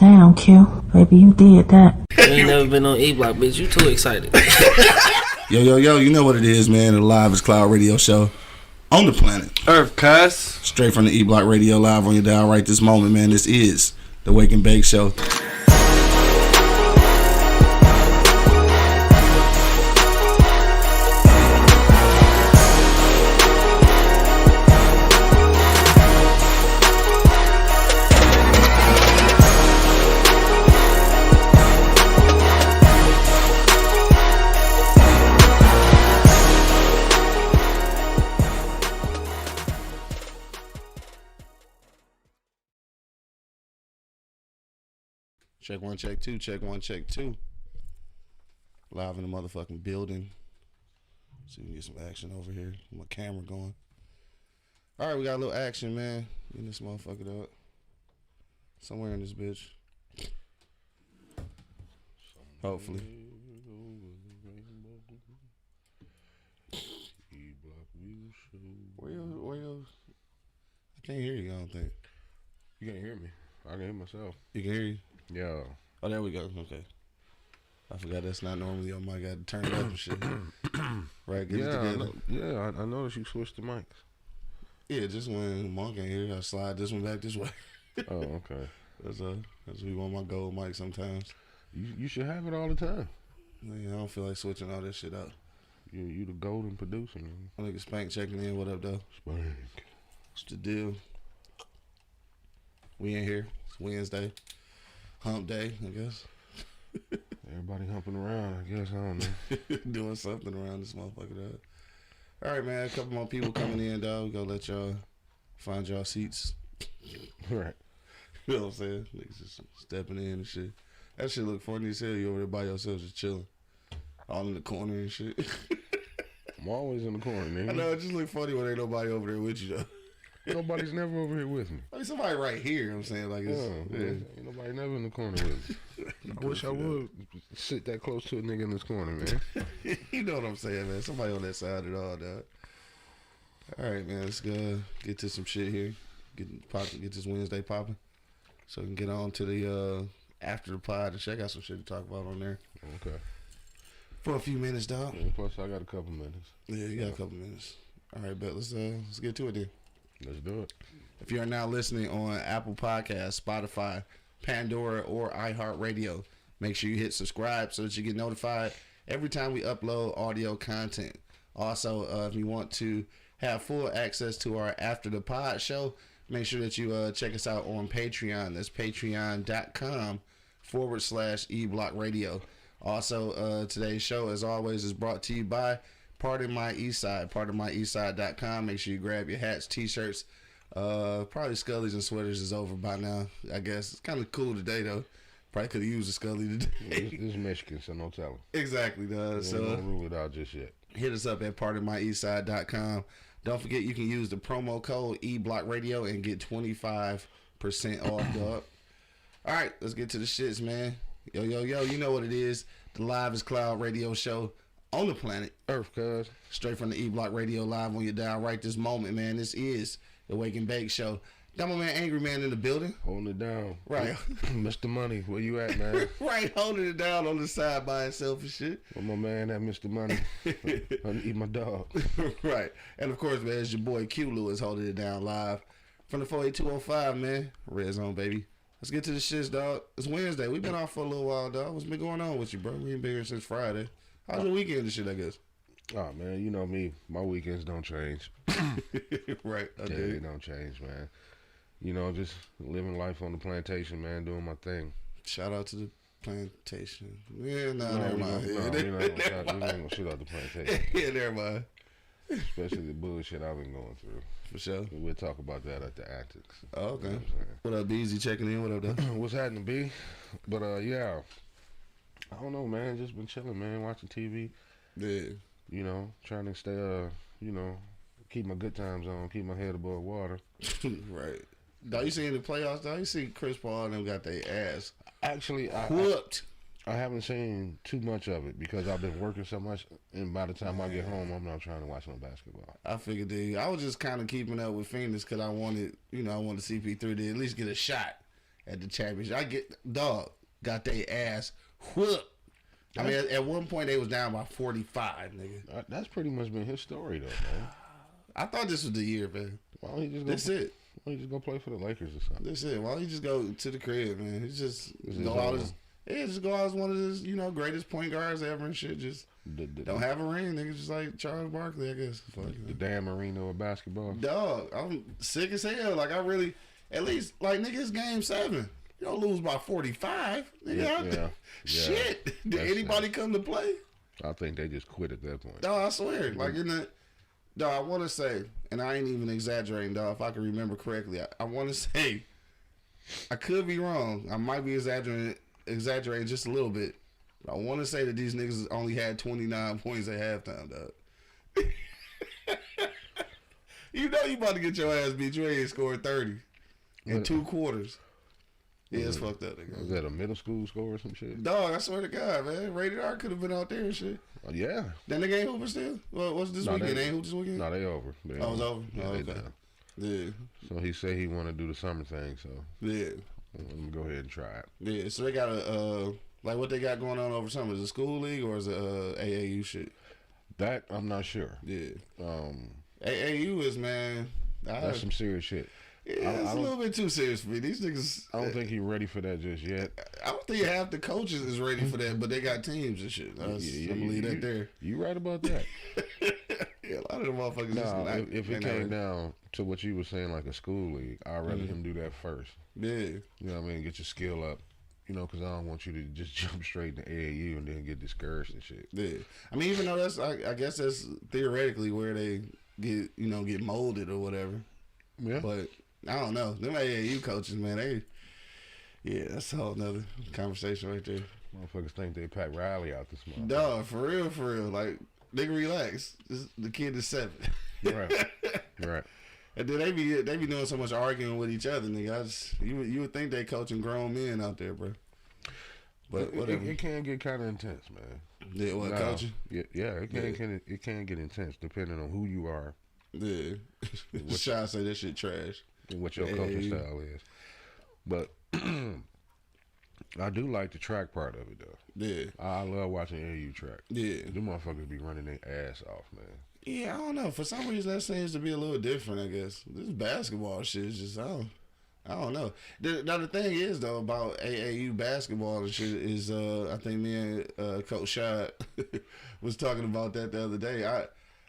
Damn, Q. Baby, you did that. You ain't never been on E-Block, bitch. You too excited. Yo, you know what it is, man. The Live is Cloud radio show on the planet Earth, cuz. straight from the E-Block radio live on your dial right this moment, man. This is the Wake and Bake Show. Check one, check two, check one, check two. Live in the motherfucking building. So we can get some action over here. My camera going. All right, we got a little action, man. Getting this motherfucker up. Somewhere in this bitch. Hopefully. Where you? I can't hear you, I don't think. You can't hear me. I can hear myself. You can hear you? Yeah. Oh, there we go. Okay. I forgot that's not normally on my got to turn it up and shit. Right, get it together. I noticed you switched the mics. Yeah, just when Monk ain't here, I slide this one back this way. Oh, okay. That's we want my gold mic sometimes. You should have it all the time. Man, I don't feel like switching all this shit out. You the golden producer, man. I nigga Spank checking in. What up, though? Spank. What's the deal? We in here. It's Wednesday. Hump day, I guess. Everybody humping around, I guess. I don't know. Doing something around this motherfucker, dog. All right, man. A couple more people coming in, dog. We gonna let y'all find y'all seats. Right. You know what I'm saying? Niggas just stepping in and shit. That shit look funny as hell. You over there by yourself just chilling. All in the corner and shit. I'm always in the corner, nigga. I know, it just look funny when ain't nobody over there with you, though. Nobody's never over here with me. I mean, somebody right here, you know what I'm saying? Like, it's, Ain't nobody never in the corner with me. I wish I would sit that close to a nigga in this corner, man. You know what I'm saying, man? Somebody on that side at all, dog. All right, man. Let's go get to some shit here. Get this Wednesday popping. So we can get on to the after the pod and check out some shit to talk about on there. Okay. For a few minutes, dog. Yeah, plus, I got a couple minutes. Yeah, you got a couple minutes. All right, bet. Let's get to it then. Let's do it. If you are now listening on Apple Podcasts, Spotify, Pandora, or iHeartRadio, make sure you hit subscribe so that you get notified every time we upload audio content. Also, if you want to have full access to our After the Pod show, make sure that you check us out on Patreon. That's patreon.com/eblockradio. Also, today's show, as always, is brought to you by Pardon My Eastside, pardonmyeastside.com. Make sure you grab your hats, t-shirts. Probably Scullies and sweaters is over by now, I guess. It's kind of cool today, though. Probably could have used a Scully today. This is Michigan, so no telling. Exactly, does. So don't rule it out just yet. Hit us up at pardonmyeastside.com. Don't forget you can use the promo code eblockradio and get 25% off, dog. All right, let's get to the shits, man. Yo, you know what it is. The Live is Cloud radio show on the planet Earth, cuz. straight from the E-Block radio live on your dial right this moment, man. This is the Wake and Bake show. Got my man Angry Man in the building. Holding it down. Right. Mr. Money, where you at, man? Right, holding it down on the side by himself and shit. Where my man at, Mr. Money? I eat my dog. Right. And of course, man, it's your boy Q Lewis holding it down live from the 48205, man. Red Zone, baby. Let's get to the shits, dog. It's Wednesday. We've been off for a little while, dog. What's been going on with you, bro? We ain't been here since Friday. How's your weekend and shit, I guess? Oh, man, you know me. My weekends don't change. Right. They don't change, man. You know, just living life on the plantation, man, doing my thing. Shout out to the plantation. Yeah, never mind. We ain't gonna shoot out the plantation. Yeah, never mind. Especially the bullshit I've been going through. For sure. We'll talk about that at the antics. Oh, okay. You know what up, Beezy? Checking in. What up, though? What's happening, B? But, yeah. I don't know, man. Just been chilling, man. Watching TV. Yeah. You know, trying to stay, keep my good times on. Keep my head above water. Right. Dog, you seen the playoffs, dog? You see Chris Paul and them got their ass actually whooped. I haven't seen too much of it because I've been working so much, and by the time I get home, I'm not trying to watch no basketball. I figured, I was just kind of keeping up with Phoenix because I wanted CP3 to at least get a shot at the championship. I get got their ass whooped. I mean, at one point they was down by 45, nigga. That's pretty much been his story though, man. I thought this was the year, man. Why don't he just go? That's it. Why don't he just go play for the Lakers or something? That's it. Why don't you just go to the crib, man? He just go out as just go out as one of his, greatest point guards ever and shit. Just don't have a ring, nigga. Just like Charles Barkley, I guess. The damn arena of basketball. Dog, I'm sick as hell. Like I really, at least like nigga, it's game 7. You don't lose by 45. Nigga, Yeah. Shit. Did anybody come to play? I think they just quit at that point. Dog, I swear. Like dog, I want to say, and I ain't even exaggerating, dog. If I can remember correctly, I want to say, I could be wrong. I might be exaggerating just a little bit. But I want to say that these niggas only had 29 points at halftime, dog. You know you about to get your ass beat. You ain't scored 30 in 2 quarters. Yeah, it's fucked up, nigga. Was that a middle school score or some shit? Dog, I swear to God, man. Rated R could have been out there and shit. Yeah. That nigga ain't hooping still? Well, what's this weekend? They ain't hooping this weekend? No, they over. It's over? Yeah, Oh, they okay. done. Yeah. So he said he want to do the summer thing, so Yeah. I'm going to go ahead and try it. Yeah, so they got like what they got going on over summer. Is it a school league or is it AAU shit? That, I'm not sure. Yeah. AAU is, man. That's some serious shit. Yeah, it's a little bit too serious for me. These niggas. I don't think he's ready for that just yet. I don't think half the coaches is ready for that, but they got teams and shit. I'm gonna leave that there. You right about that. Yeah, a lot of the motherfuckers. No, if it came down to what you were saying, like a school league, I'd rather him do that first. Yeah. You know what I mean? Get your skill up. Because I don't want you to just jump straight into AAU and then get discouraged and shit. Yeah. I mean, even though that's, I guess that's theoretically where they get molded or whatever. Yeah. But I don't know. Them AAU coaches, man, that's a whole nother conversation right there. Motherfuckers think they Pat Riley out this month. Dog, for real. Like, nigga, relax. The kid is 7. Right. And then they be doing so much arguing with each other, nigga. You would think they coaching grown men out there, bro. But whatever. It can get kind of intense, man. Yeah, what, coaching? Yeah, it can get intense depending on who you are. Yeah. Shy say that shit trash. And what your coaching style is. But I do like the track part of it, though. Yeah. I love watching AAU track. Yeah. Them motherfuckers be running their ass off, man. Yeah, I don't know. For some reason, that seems to be a little different, I guess. This basketball shit is just, I don't know. Now, the thing is, though, about AAU basketball and shit is, I think me and Coach Shad was talking about that the other day.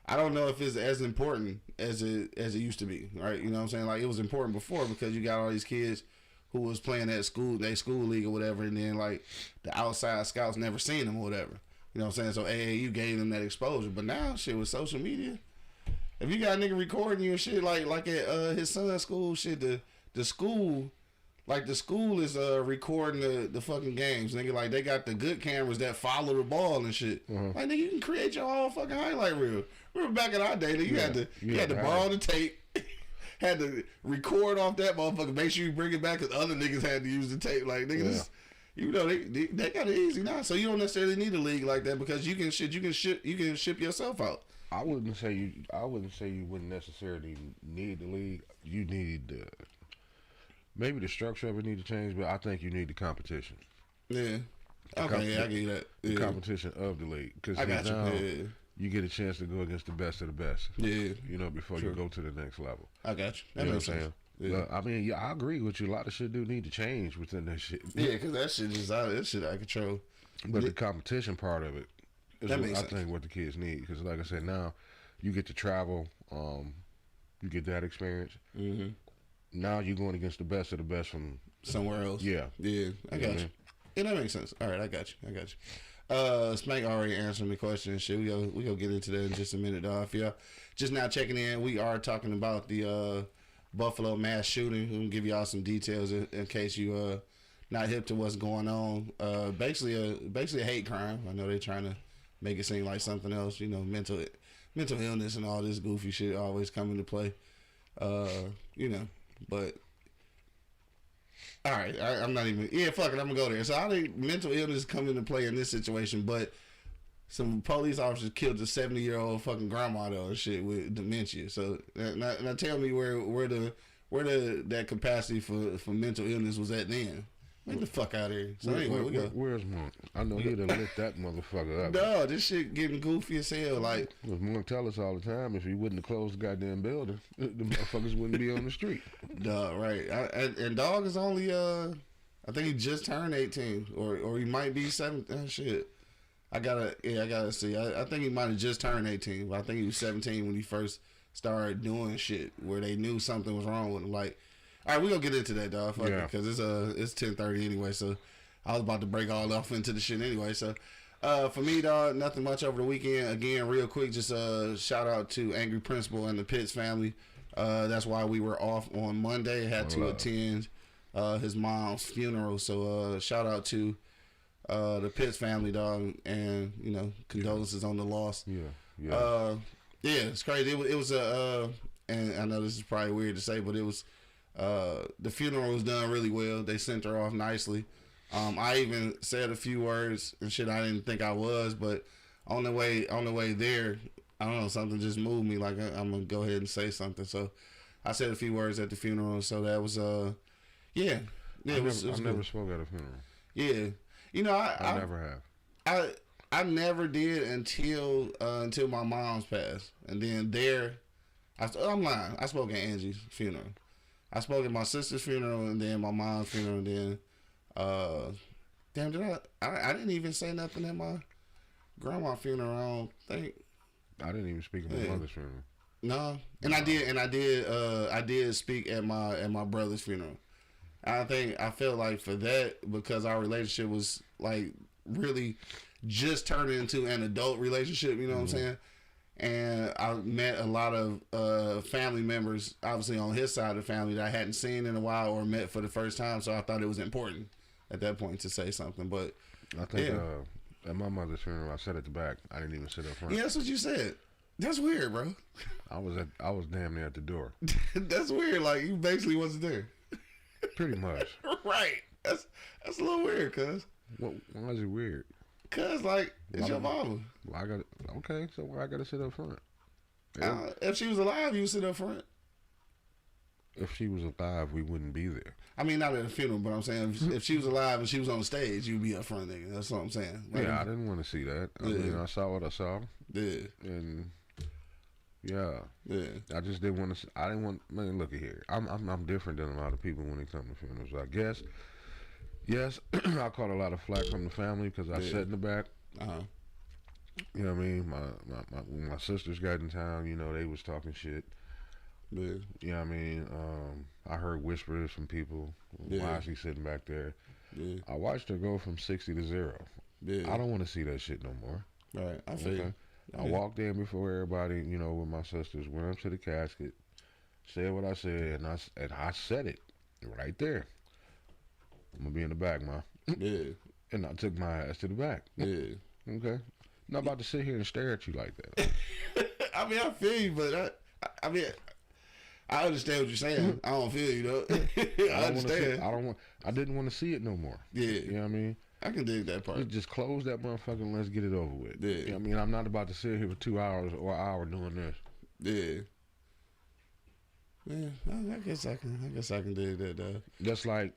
I don't know if it's as important as it used to be, right? You know what I'm saying? Like, it was important before because you got all these kids who was playing at school, their school league or whatever, and then, like, the outside scouts never seen them or whatever. You know what I'm saying? So AAU gave them that exposure. But now, shit, with social media, if you got a nigga recording you and shit, like at his son's school, shit, the school is recording the fucking games, nigga. Like, they got the good cameras that follow the ball and shit. Like, nigga, you can create your own fucking highlight reel. Remember back in our day, nigga, you had to borrow the tape, had to record off that motherfucker, make sure you bring it back because other niggas had to use the tape. Like, nigga, this. You know they got it easy now, so you don't necessarily need a league like that because you can ship yourself out. I wouldn't say you wouldn't necessarily need the league. You need maybe the structure of it need to change, but I think you need the competition. Yeah. Okay, I get you that. The competition of the league because now you get a chance to go against the best of the best. Yeah. Before you go to the next level. I got you. That makes sense. Yeah. I mean, I agree with you. A lot of shit do need to change within that shit. Yeah, because that shit is out of control. But the competition part of it is that I think what the kids need. Because like I said, now you get to travel. You get that experience. Mm-hmm. Now you're going against the best of the best from somewhere else. Yeah. I got you. Yeah, that makes sense. All right, I got you. Spank already answered the question and shit. We go get into that in just a minute, dog. If y'all just now checking in, we are talking about the Buffalo mass shooting. We'll give y'all some details in case you not hip to what's going on. Basically a hate crime. I know they're trying to make it seem like something else. Mental illness and all this goofy shit always come into play. But all right, I'm not even. Yeah, fuck it. I'm gonna go there. So I think mental illness come into play in this situation, but some police officers killed a 70-year-old fucking grandma though and shit with dementia. So now tell me where that capacity for mental illness was at then. Get the fuck out of here. So anyway, we go. Where's Monk? I know he'd have lit that motherfucker up. No, this shit getting goofy as hell. Like, Monk tell us all the time, if he wouldn't have closed the goddamn building, the motherfuckers wouldn't be on the street. Duh, right. And dog is only I think he just turned 18, or he might be 17. Shit. I gotta see. I think he might have just turned 18, but I think he was 17 when he first started doing shit where they knew something was wrong with him. Like, all right, we gonna get into that, dog. Fuck it, because it's 10:30 anyway. So I was about to break all off into the shit anyway. So for me, dog, nothing much over the weekend. Again, real quick, just shout out to Angry Principal and the Pitts family. That's why we were off on Monday. Had to attend his mom's funeral. So shout out to the Pitts family, dog, and condolences on the loss. Yeah, it's crazy. It was and I know this is probably weird to say, but it was the funeral was done really well. They sent her off nicely. I even said a few words and shit I didn't think I was, but on the way there, I don't know, something just moved me. Like I'm gonna go ahead and say something. So I said a few words at the funeral. So that was yeah. It was never spoke at a funeral. Yeah. I never have. I never did until my mom's passed, and then I'm lying. I spoke at Angie's funeral. I spoke at my sister's funeral, and then my mom's funeral, and then damn, I didn't even say nothing at my grandma's funeral. I don't think. I didn't even speak at my mother's funeral. No, and I did speak at my brother's funeral. I felt like for that, because our relationship was like really just turning into an adult relationship, you know what I'm saying? And I met a lot of family members, obviously on his side of the family, that I hadn't seen in a while or met for the first time, so I thought it was important at that point to say something. But I think at my mother's funeral, I sat at the back. I didn't even sit up front. Yeah, that's what you said. That's weird, bro. I was damn near at the door. That's weird. Like, you basically wasn't there. Pretty much. Right. That's a little weird, cuz. Why is it weird? Cuz, like, it's your mama. Well, okay, so why I gotta sit up front? If she was alive, you would sit up front. If she was alive, we wouldn't be there. I mean, not at a funeral, but I'm saying if she was alive and she was on the stage, you'd be up front, nigga. That's what I'm saying. Like, yeah, I didn't want to see that. I mean, I saw what I saw. Yeah. And yeah. I just didn't want to. I didn't want. Man, look at here. I'm different than a lot of people when it comes to funerals. I guess. Yes, I caught a lot of flack from the family because I sat in the back. You know what I mean? When my sisters got in town, they was talking shit. Yeah. You know what I mean? I heard whispers from people. Why is he sitting back there? Yeah. I watched her go from 60 to 0. Yeah. I don't want to see that shit no more. Right. I feel you. I walked in before everybody, with my sisters, went up to the casket, said what I said, and I said it right there. I'm gonna be in the back, Ma. Yeah. And I took my ass to the back. Yeah. Okay. Not about to sit here and stare at you like that. I mean, I feel you, but I mean, I understand what you're saying. I don't feel you though. I understand. I didn't want to see it no more. Yeah. You know what I mean? I can dig that part. Just close that motherfucker and let's get it over with. Yeah. You know what I mean? I'm not about to sit here for 2 hours or an hour doing this. Yeah. Yeah, I guess I can dig that though. Just like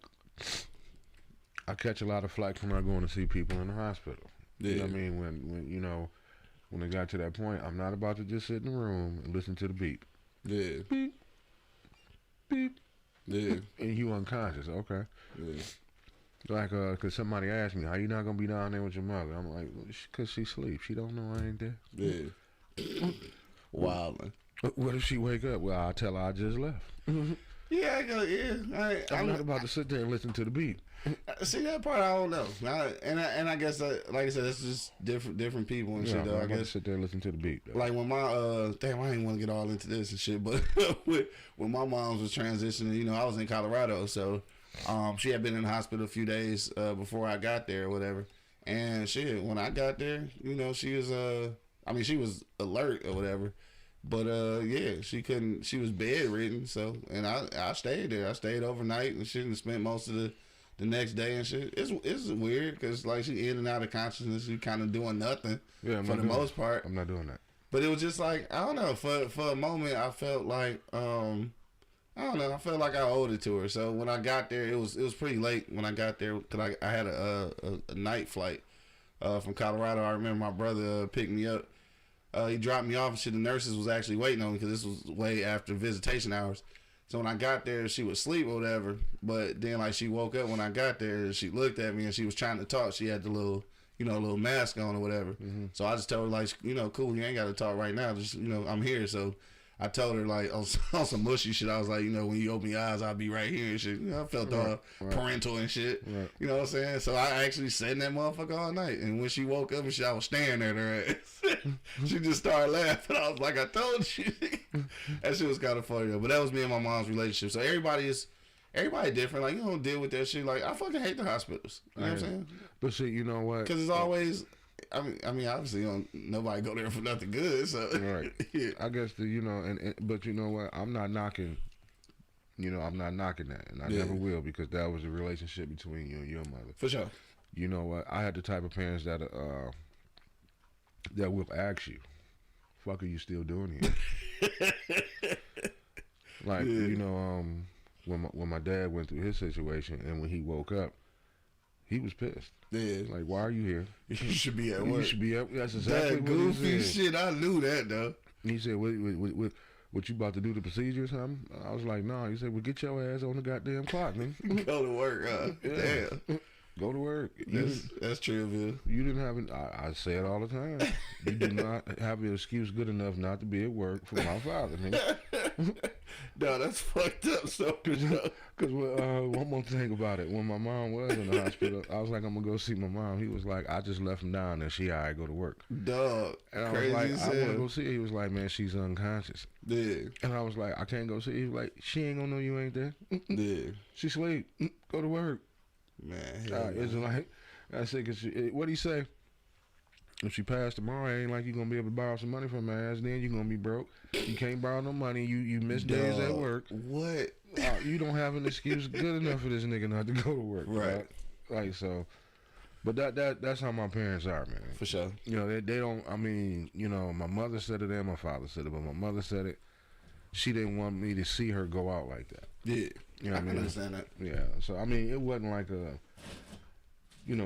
I catch a lot of flack from not going to see people in the hospital. Yeah. You know what I mean? When it got to that point, I'm not about to just sit in the room and listen to the beep. Yeah. Beep. Beep. Yeah. And you unconscious, okay. Yeah. Like, cause somebody asked me, how you not gonna be down there with your mother? I'm like, cause she sleeps. She don't know I ain't there. Yeah. Wildin'. What if she wake up? Well, I'll tell her I just left. Yeah, I go. Yeah, I'm not about to sit there and listen to the beat. See, that part I don't know. And I guess like I said, it's just different people and shit. Though, I guess sit there and listen to the beat. Though. Like when my damn, I didn't want to get all into this and shit, but when my mom was transitioning, I was in Colorado, so she had been in the hospital a few days before I got there or whatever. And shit, when I got there, she was she was alert or whatever. But yeah, she was bedridden, so and I stayed there. I stayed overnight and shit and spent most of the next day and shit. It's weird because like she in and out of consciousness, she kind of doing nothing for the most part. I'm not doing that. But it was just like, I don't know, for a moment I felt like I don't know. I felt like I owed it to her. So when I got there, it was pretty late when I got there because I had a night flight from Colorado. I remember my brother picked me up. He dropped me off and shit. The nurses was actually waiting on me because this was way after visitation hours. So when I got there, she was asleep or whatever. But then like she woke up when I got there. She looked at me and she was trying to talk. She had the little little mask on or whatever. Mm-hmm. So I just told her like, cool, you ain't got to talk right now. Just I'm here. So I told her like on some mushy shit. I was like, when you open your eyes, I'll be right here and shit. I felt all parental and shit. Right. You know what I'm saying? So I actually sat in that motherfucker all night. And when she woke up and shit, I was staring at her ass. She just started laughing. I was like, I told you. That shit was kind of funny though. But that was me and my mom's relationship. So everybody different. Like, you don't deal with that shit. Like, I fucking hate the hospitals. You know what I'm saying? But see, you know what? Because it's always... I mean, obviously, nobody go there for nothing good. So right, yeah. I guess but you know what? I'm not knocking. I'm not knocking that, and I never will because that was a relationship between you and your mother. For sure. You know what? I had the type of parents that will ask you, "Fuck, are you still doing here?" Like when my dad went through his situation, and when he woke up, he was pissed. Yeah. Like, why are you here? You should be at work. You should be at work. That's exactly that what he said. Shit, I knew that, though. He said, what you about to do the procedure or something? I was like, no. He said, well, get your ass on the goddamn clock, man. Go to work, yeah. Damn. Go to work. That's true, Bill. You didn't have I say it all the time. You do not have an excuse good enough not to be at work for my father, man. No, that's fucked up. So, because one more thing about it, when my mom was in the hospital, I was like, I'm gonna go see my mom. He was like, I just left him down there. She alright, go to work. Dog, and I was like, I want to go see her. He was like, man, she's unconscious. Yeah. And I was like, I can't go see her. He was like, she ain't gonna know you ain't there. Yeah. She sleep. Go to work. Man, it's like I said, what he say? If she passed tomorrow, it ain't like you gonna be able to borrow some money from her ass. Then you gonna be broke. You can't borrow no money. You miss days at work. What? You don't have an excuse good enough for this nigga not to go to work. Right. Like so. But that's how my parents are, man. For sure. They don't. I mean, my mother said it and my father said it, but my mother said it. She didn't want me to see her go out like that. Yeah. You know what I mean? Understand that. Yeah. So I mean, it wasn't like a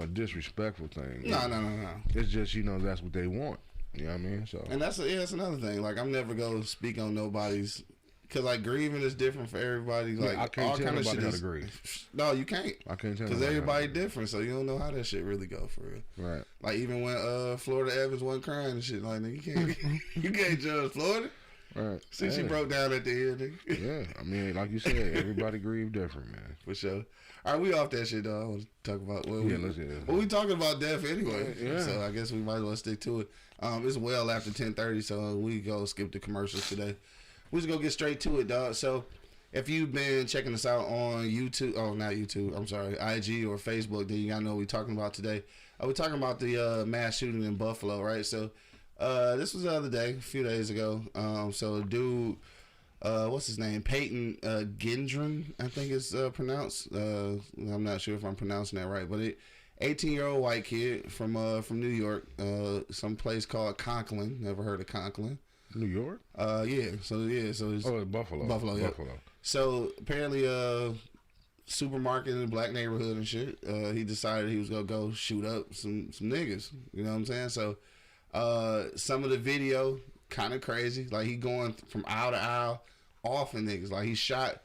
disrespectful thing. No. It's just that's what they want. You know what I mean? So. And that's another thing. Like I'm never gonna speak on nobody's. Because, like, grieving is different for everybody. Like, I can't tell nobody how to grieve. No, you can't. I can't tell because everybody different, so you don't know how that shit really go for real. Right. Like, even when Florida Evans wasn't crying and shit, like, nigga, you can't judge Florida. Right. See, she broke down at the end, nigga. Yeah. I mean, like you said, everybody grieve different, man. For sure. All right, we off that shit, though. I want to talk about let's get it. Well, we talking about death anyway. Yeah. So I guess we might as well stick to it. It's well after 10:30, so we go skip the commercials today. We just go get straight to it, dog. So, if you've been checking us out on YouTube, not YouTube, I'm sorry, IG or Facebook, then you gotta know what we're talking about today. We're talking about the mass shooting in Buffalo, right? So, this was the other day, a few days ago. So, dude, what's his name? Peyton Gendron, I think it's pronounced. I'm not sure if I'm pronouncing that right, but 18-year-old white kid from New York, some place called Conklin. Never heard of Conklin. New York? Yeah. So it's Buffalo. Buffalo, yeah. Buffalo. So apparently, supermarket in a black neighborhood and shit. He decided he was gonna go shoot up some niggas. You know what I'm saying? So, some of the video kind of crazy. Like he going from aisle to aisle, off of niggas. Like he shot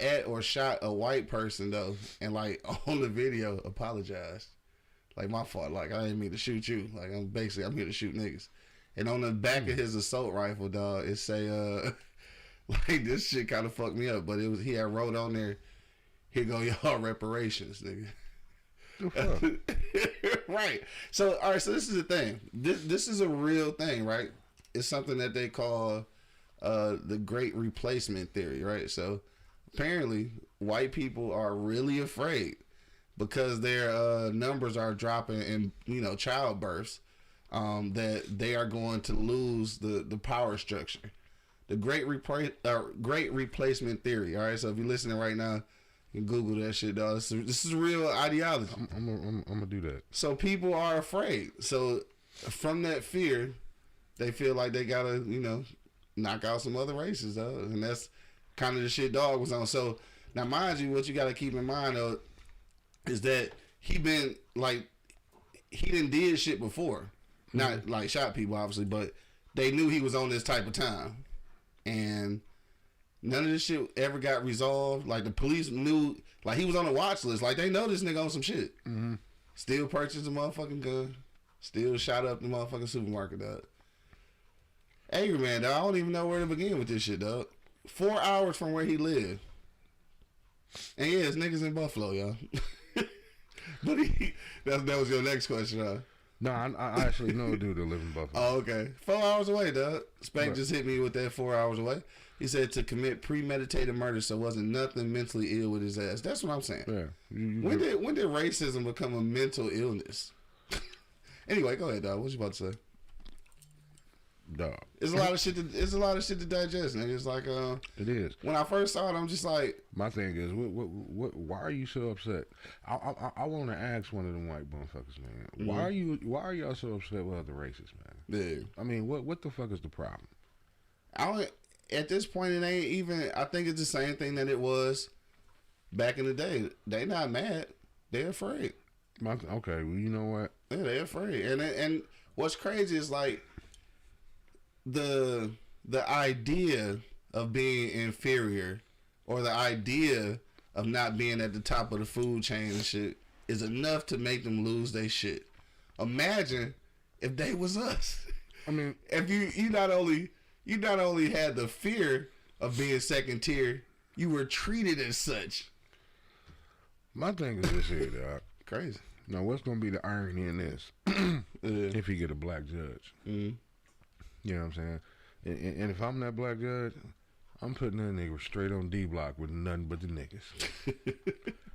at or shot a white person though, and like on the video apologized. Like my fault. Like I didn't mean to shoot you. Like I'm here to shoot niggas. And on the back of his assault rifle, dog, it say, like this shit kind of fucked me up, but he had wrote on there, here go y'all reparations, nigga. Right. So, all right. So this is the thing. This is a real thing, right? It's something that they call the Great Replacement theory, right? So apparently, white people are really afraid because their numbers are dropping in childbirths. That they are going to lose the power structure. The Great Replacement theory. All right, so if you're listening right now, you can Google that shit, dog. This is real ideology. I'm gonna do that. So people are afraid. So from that fear, they feel like they gotta knock out some other races, though, and that's kind of the shit dog was on. So now, mind you, what you got to keep in mind though is that he been like he done did shit before, not like shot people obviously, but they knew he was on this type of time, and none of this shit ever got resolved. Like the police knew, like he was on the watch list. Like they know this nigga on some shit. Still purchased a motherfucking gun. Still shot up the motherfucking supermarket, dog. Angry man, dog. I don't even know where to begin with this shit, dog. 4 hours from where he lived. And yeah, it's niggas in Buffalo, y'all. But that was your next question, huh? No, I actually know a dude that live in Buffalo. Oh, okay. 4 hours away, dog. Spank just hit me with that 4 hours away. He said to commit premeditated murder, so wasn't nothing mentally ill with his ass. That's what I'm saying. Yeah. When did racism become a mental illness? Anyway, go ahead, dog. What you about to say? Dog. It's a lot of shit. It's a lot of shit to digest, nigga. It's like it is. When I first saw it, I'm just like, my thing is, why are you so upset? I want to ask one of them white motherfuckers, man. Why are y'all so upset with other races, man? Yeah. I mean, what the fuck is the problem? At this point, it ain't even. I think it's the same thing that it was back in the day. They not mad. They're afraid. Okay, well, you know what? Yeah, they're afraid. And what's crazy is like the idea of being inferior or the idea of not being at the top of the food chain and shit is enough to make them lose their shit. Imagine if they was us. I mean, if you not only had the fear of being second tier, you were treated as such. My thing is this here, dog. Crazy. Now, what's gonna be the irony in this? If you get a black judge, you know what I'm saying? And if I'm that black judge, I'm putting that nigga straight on D block with nothing but the niggas.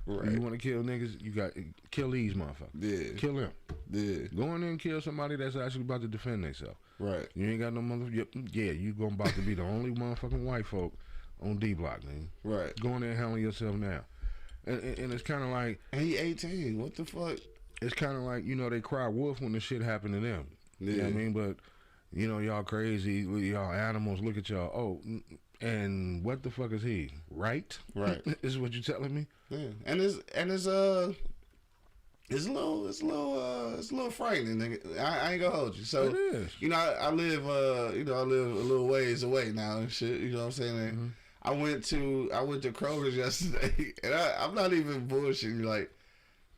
Right. You want to kill niggas? You got kill these motherfuckers. Yeah. Kill them. Yeah. Go in there and kill somebody that's actually about to defend themselves. Right. You ain't got no motherfucker. Yeah, you gonna about to be the only motherfucking white folk on D block, man. Right. Go in there and handle yourself now. And it's kind of like, and he 18. What the fuck? It's kind of like, you know, they cry wolf when the shit happened to them. Yeah. You know what I mean? But you know, y'all crazy, y'all animals. Look at y'all. Oh, and what the fuck is he? Right. Right. Is what you telling me? Yeah. And it's a little frightening, nigga. I ain't gonna hold you. So, it is. You know, I live a little ways away now and shit. You know what I'm saying? And I went to Kroger's yesterday, and I'm not even bullshitting. Like,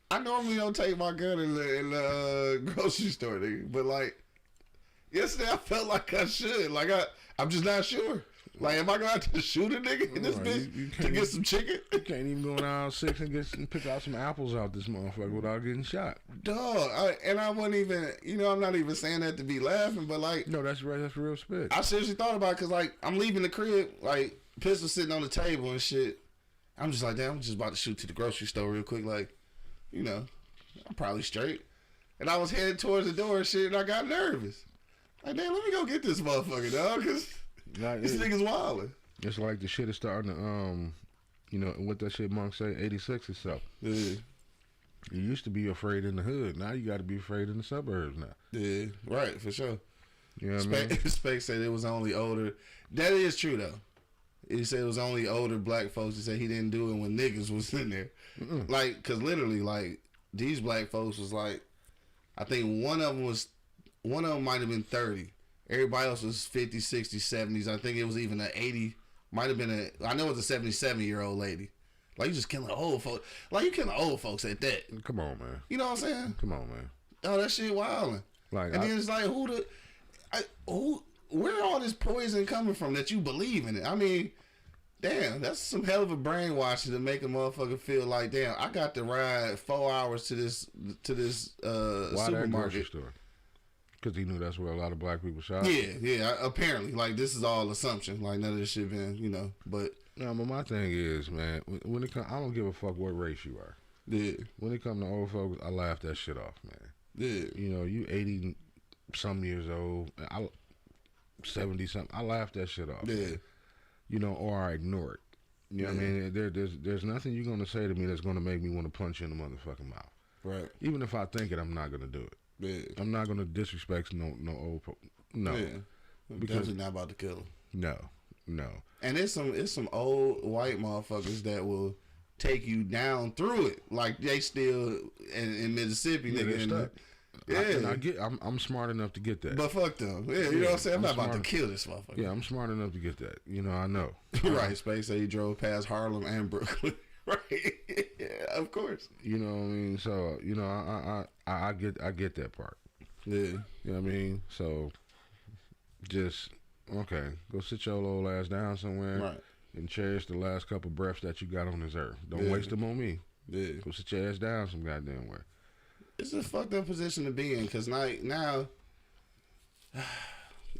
I normally don't take my gun in the grocery store, nigga, but like yesterday I felt like I should. Like I'm just not sure. Like, am I going to have to shoot a nigga in this bitch to get some chicken? You can't even go in aisle 6 and pick out some apples out this motherfucker without getting shot. Dog, I wasn't even, you know, I'm not even saying that to be laughing, but like, no, that's right, that's real spit. I seriously thought about it because like I'm leaving the crib, like pistol sitting on the table and shit. I'm just like, damn, I'm just about to shoot to the grocery store real quick, like, you know, I'm probably straight. And I was heading towards the door and shit, and I got nervous. Like, damn, let me go get this motherfucker, dog, because this nigga's wildin'. It's like the shit is starting to, you know, what that shit Monk say, 86 itself. Yeah. You used to be afraid in the hood. Now you got to be afraid in the suburbs now. Yeah, right, for sure. You know what I mean? Spec said it was only older. That is true, though. He said it was only older black folks. He said he didn't do it when niggas was in there. Like, because literally, like, these black folks was like, I think one of them might have been 30. Everybody else was 50, 60, 70s. I think it was even an 80. Might have been I know it was a 77-year-old lady. Like, you just killing old folks. Like, you killing old folks at that. Come on, man. You know what I'm saying? Come on, man. Oh, that shit wildin'. Like, and then it's like, where all this poison coming from that you believe in it? I mean, damn, that's some hell of a brainwashing to make a motherfucker feel like, damn, I got to ride 4 hours to this supermarket. Store? Because he knew that's where a lot of black people shop. Yeah. Apparently, like, this is all assumption. Like, none of this shit been, you know. But no, but my thing is, man, when it comes, I don't give a fuck what race you are. Yeah. When it comes to old folks, I laugh that shit off, man. Yeah. You know, you 80 some years old, 70 something. I laugh that shit off. Yeah. Man. You know, or I ignore it. You know what I mean? There's nothing you're gonna say to me that's gonna make me want to punch you in the motherfucking mouth. Right. Even if I think it, I'm not gonna do it. Yeah. I'm not gonna disrespect no old. No. Yeah. Because definitely not about to kill him. No. No. And it's some old white motherfuckers that will take you down through it, like they still in Mississippi, Yeah, nigga. I'm smart enough to get that. But fuck them. Yeah, you know what I'm saying? I'm not about to kill this motherfucker. Yeah, I'm smart enough to get that. You know, I know. Right, Space say he drove past Harlem and Brooklyn. Right. Yeah, of course. You know what I mean? So, you know, I get that part. Yeah. You know what I mean? So just okay, go sit your old ass down somewhere, right, and cherish the last couple breaths that you got on this earth. Don't waste them on me. Yeah. Go sit your ass down some goddamn way. It's a fucked up position to be in, because now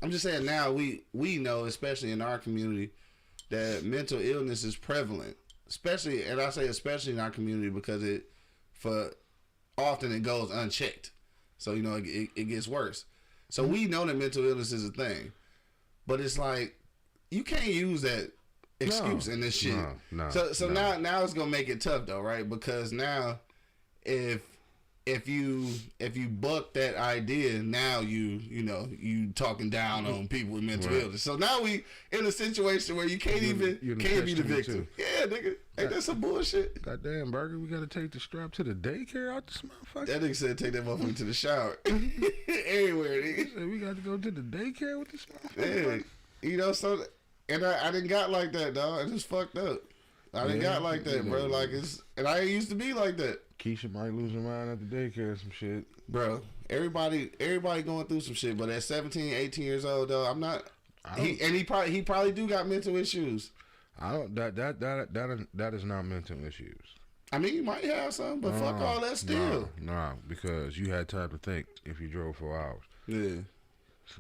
I'm just saying, now we know, especially in our community, that mental illness is prevalent. Especially, and I say especially in our community, because often it goes unchecked. So, you know, it gets worse. So we know that mental illness is a thing. But it's like, you can't use that excuse in this shit. No. So now it's gonna make it tough though, right? Because now if you buck that idea, now you talking down on people with mental illness. So now we in a situation where you can't be the victim. Yeah, nigga. Ain't that some bullshit? Goddamn, Burger, we gotta take the strap to the daycare out this motherfucker. That nigga said take that motherfucker to the shower. Everywhere, nigga. Said we got to go to the daycare with this motherfucker. Yeah. You know, so and I didn't got like that, dog. It just fucked up. I didn't got like that, bro. Like and I ain't used to be like that. Keisha might lose her mind at the daycare or some shit. Bro, everybody going through some shit, but at 17, 18 years old, though, I'm not. He probably do got mental issues. I don't. That is not mental issues. I mean, you might have some, but fuck all that still. Nah, because you had time to think if you drove 4 hours. Yeah.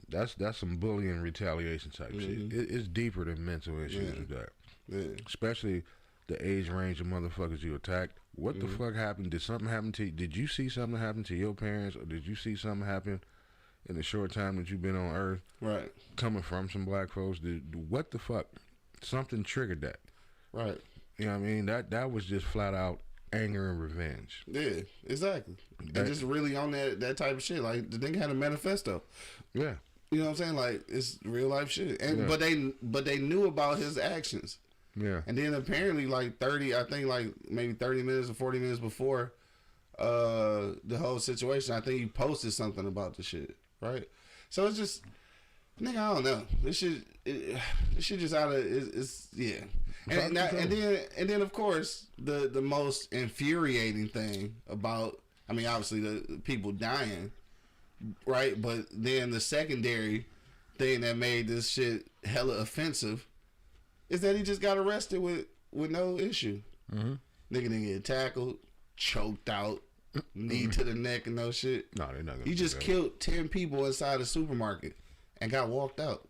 That's some bullying retaliation type shit. It's deeper than mental issues with that. Yeah. Especially the age range of motherfuckers you attacked. What the fuck happened? Did something happen to you? Did you see something happen to your parents, or did you see something happen in the short time that you've been on Earth? Right. Coming from some black folks. What the fuck? Something triggered that. Right. You know what I mean? That was just flat out anger and revenge. Yeah, exactly. And just really on that type of shit. Like, the nigga had a manifesto. Yeah. You know what I'm saying? Like, it's real life shit. And but they knew about his actions. Yeah. And then apparently maybe 30 minutes or 40 minutes before the whole situation, I think he posted something about the shit. Right? So it's just, nigga, I don't know. This shit just out of it's yeah. And then of course the most infuriating thing about, I mean, obviously the people dying, right? But then the secondary thing that made this shit hella offensive is that he just got arrested with no issue. Nigga didn't get tackled, choked out, knee to the neck and no shit. No, they're not gonna. He just killed 10 people inside a supermarket and got walked out.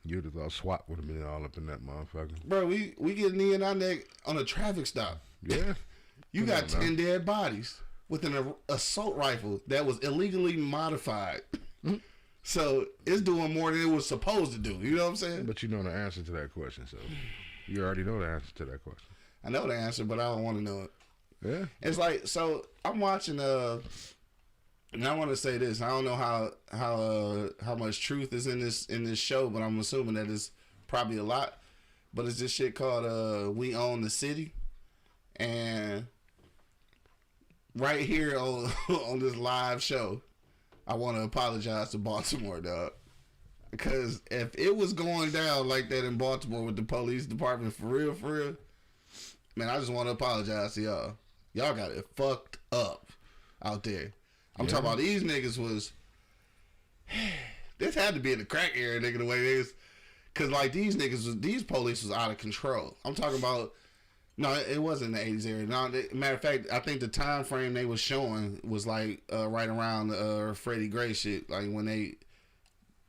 You'd have thought SWAT would have been all up in that motherfucker. Bro, we get a knee in our neck on a traffic stop. Yeah. You got 10 dead bodies with an assault rifle that was illegally modified. So it's doing more than it was supposed to do. You know what I'm saying? But you know the answer to that question, so you already know the answer to that question. I know the answer, but I don't want to know it. Yeah. It's like, so I'm watching and I want to say this. I don't know how much truth is in this show, but I'm assuming that it's probably a lot. But it's this shit called We Own the City. And right here on this live show, I want to apologize to Baltimore, dog. Because if it was going down like that in Baltimore with the police department, for real, man, I just want to apologize to y'all. Y'all got it fucked up out there. I'm talking about these niggas was... This had to be in the crack area, nigga, the way it is. Because, like, these police was out of control. I'm talking about... No, it wasn't in the 80s area. No, matter of fact, I think the time frame they was showing was like right around Freddie Gray shit. Like when they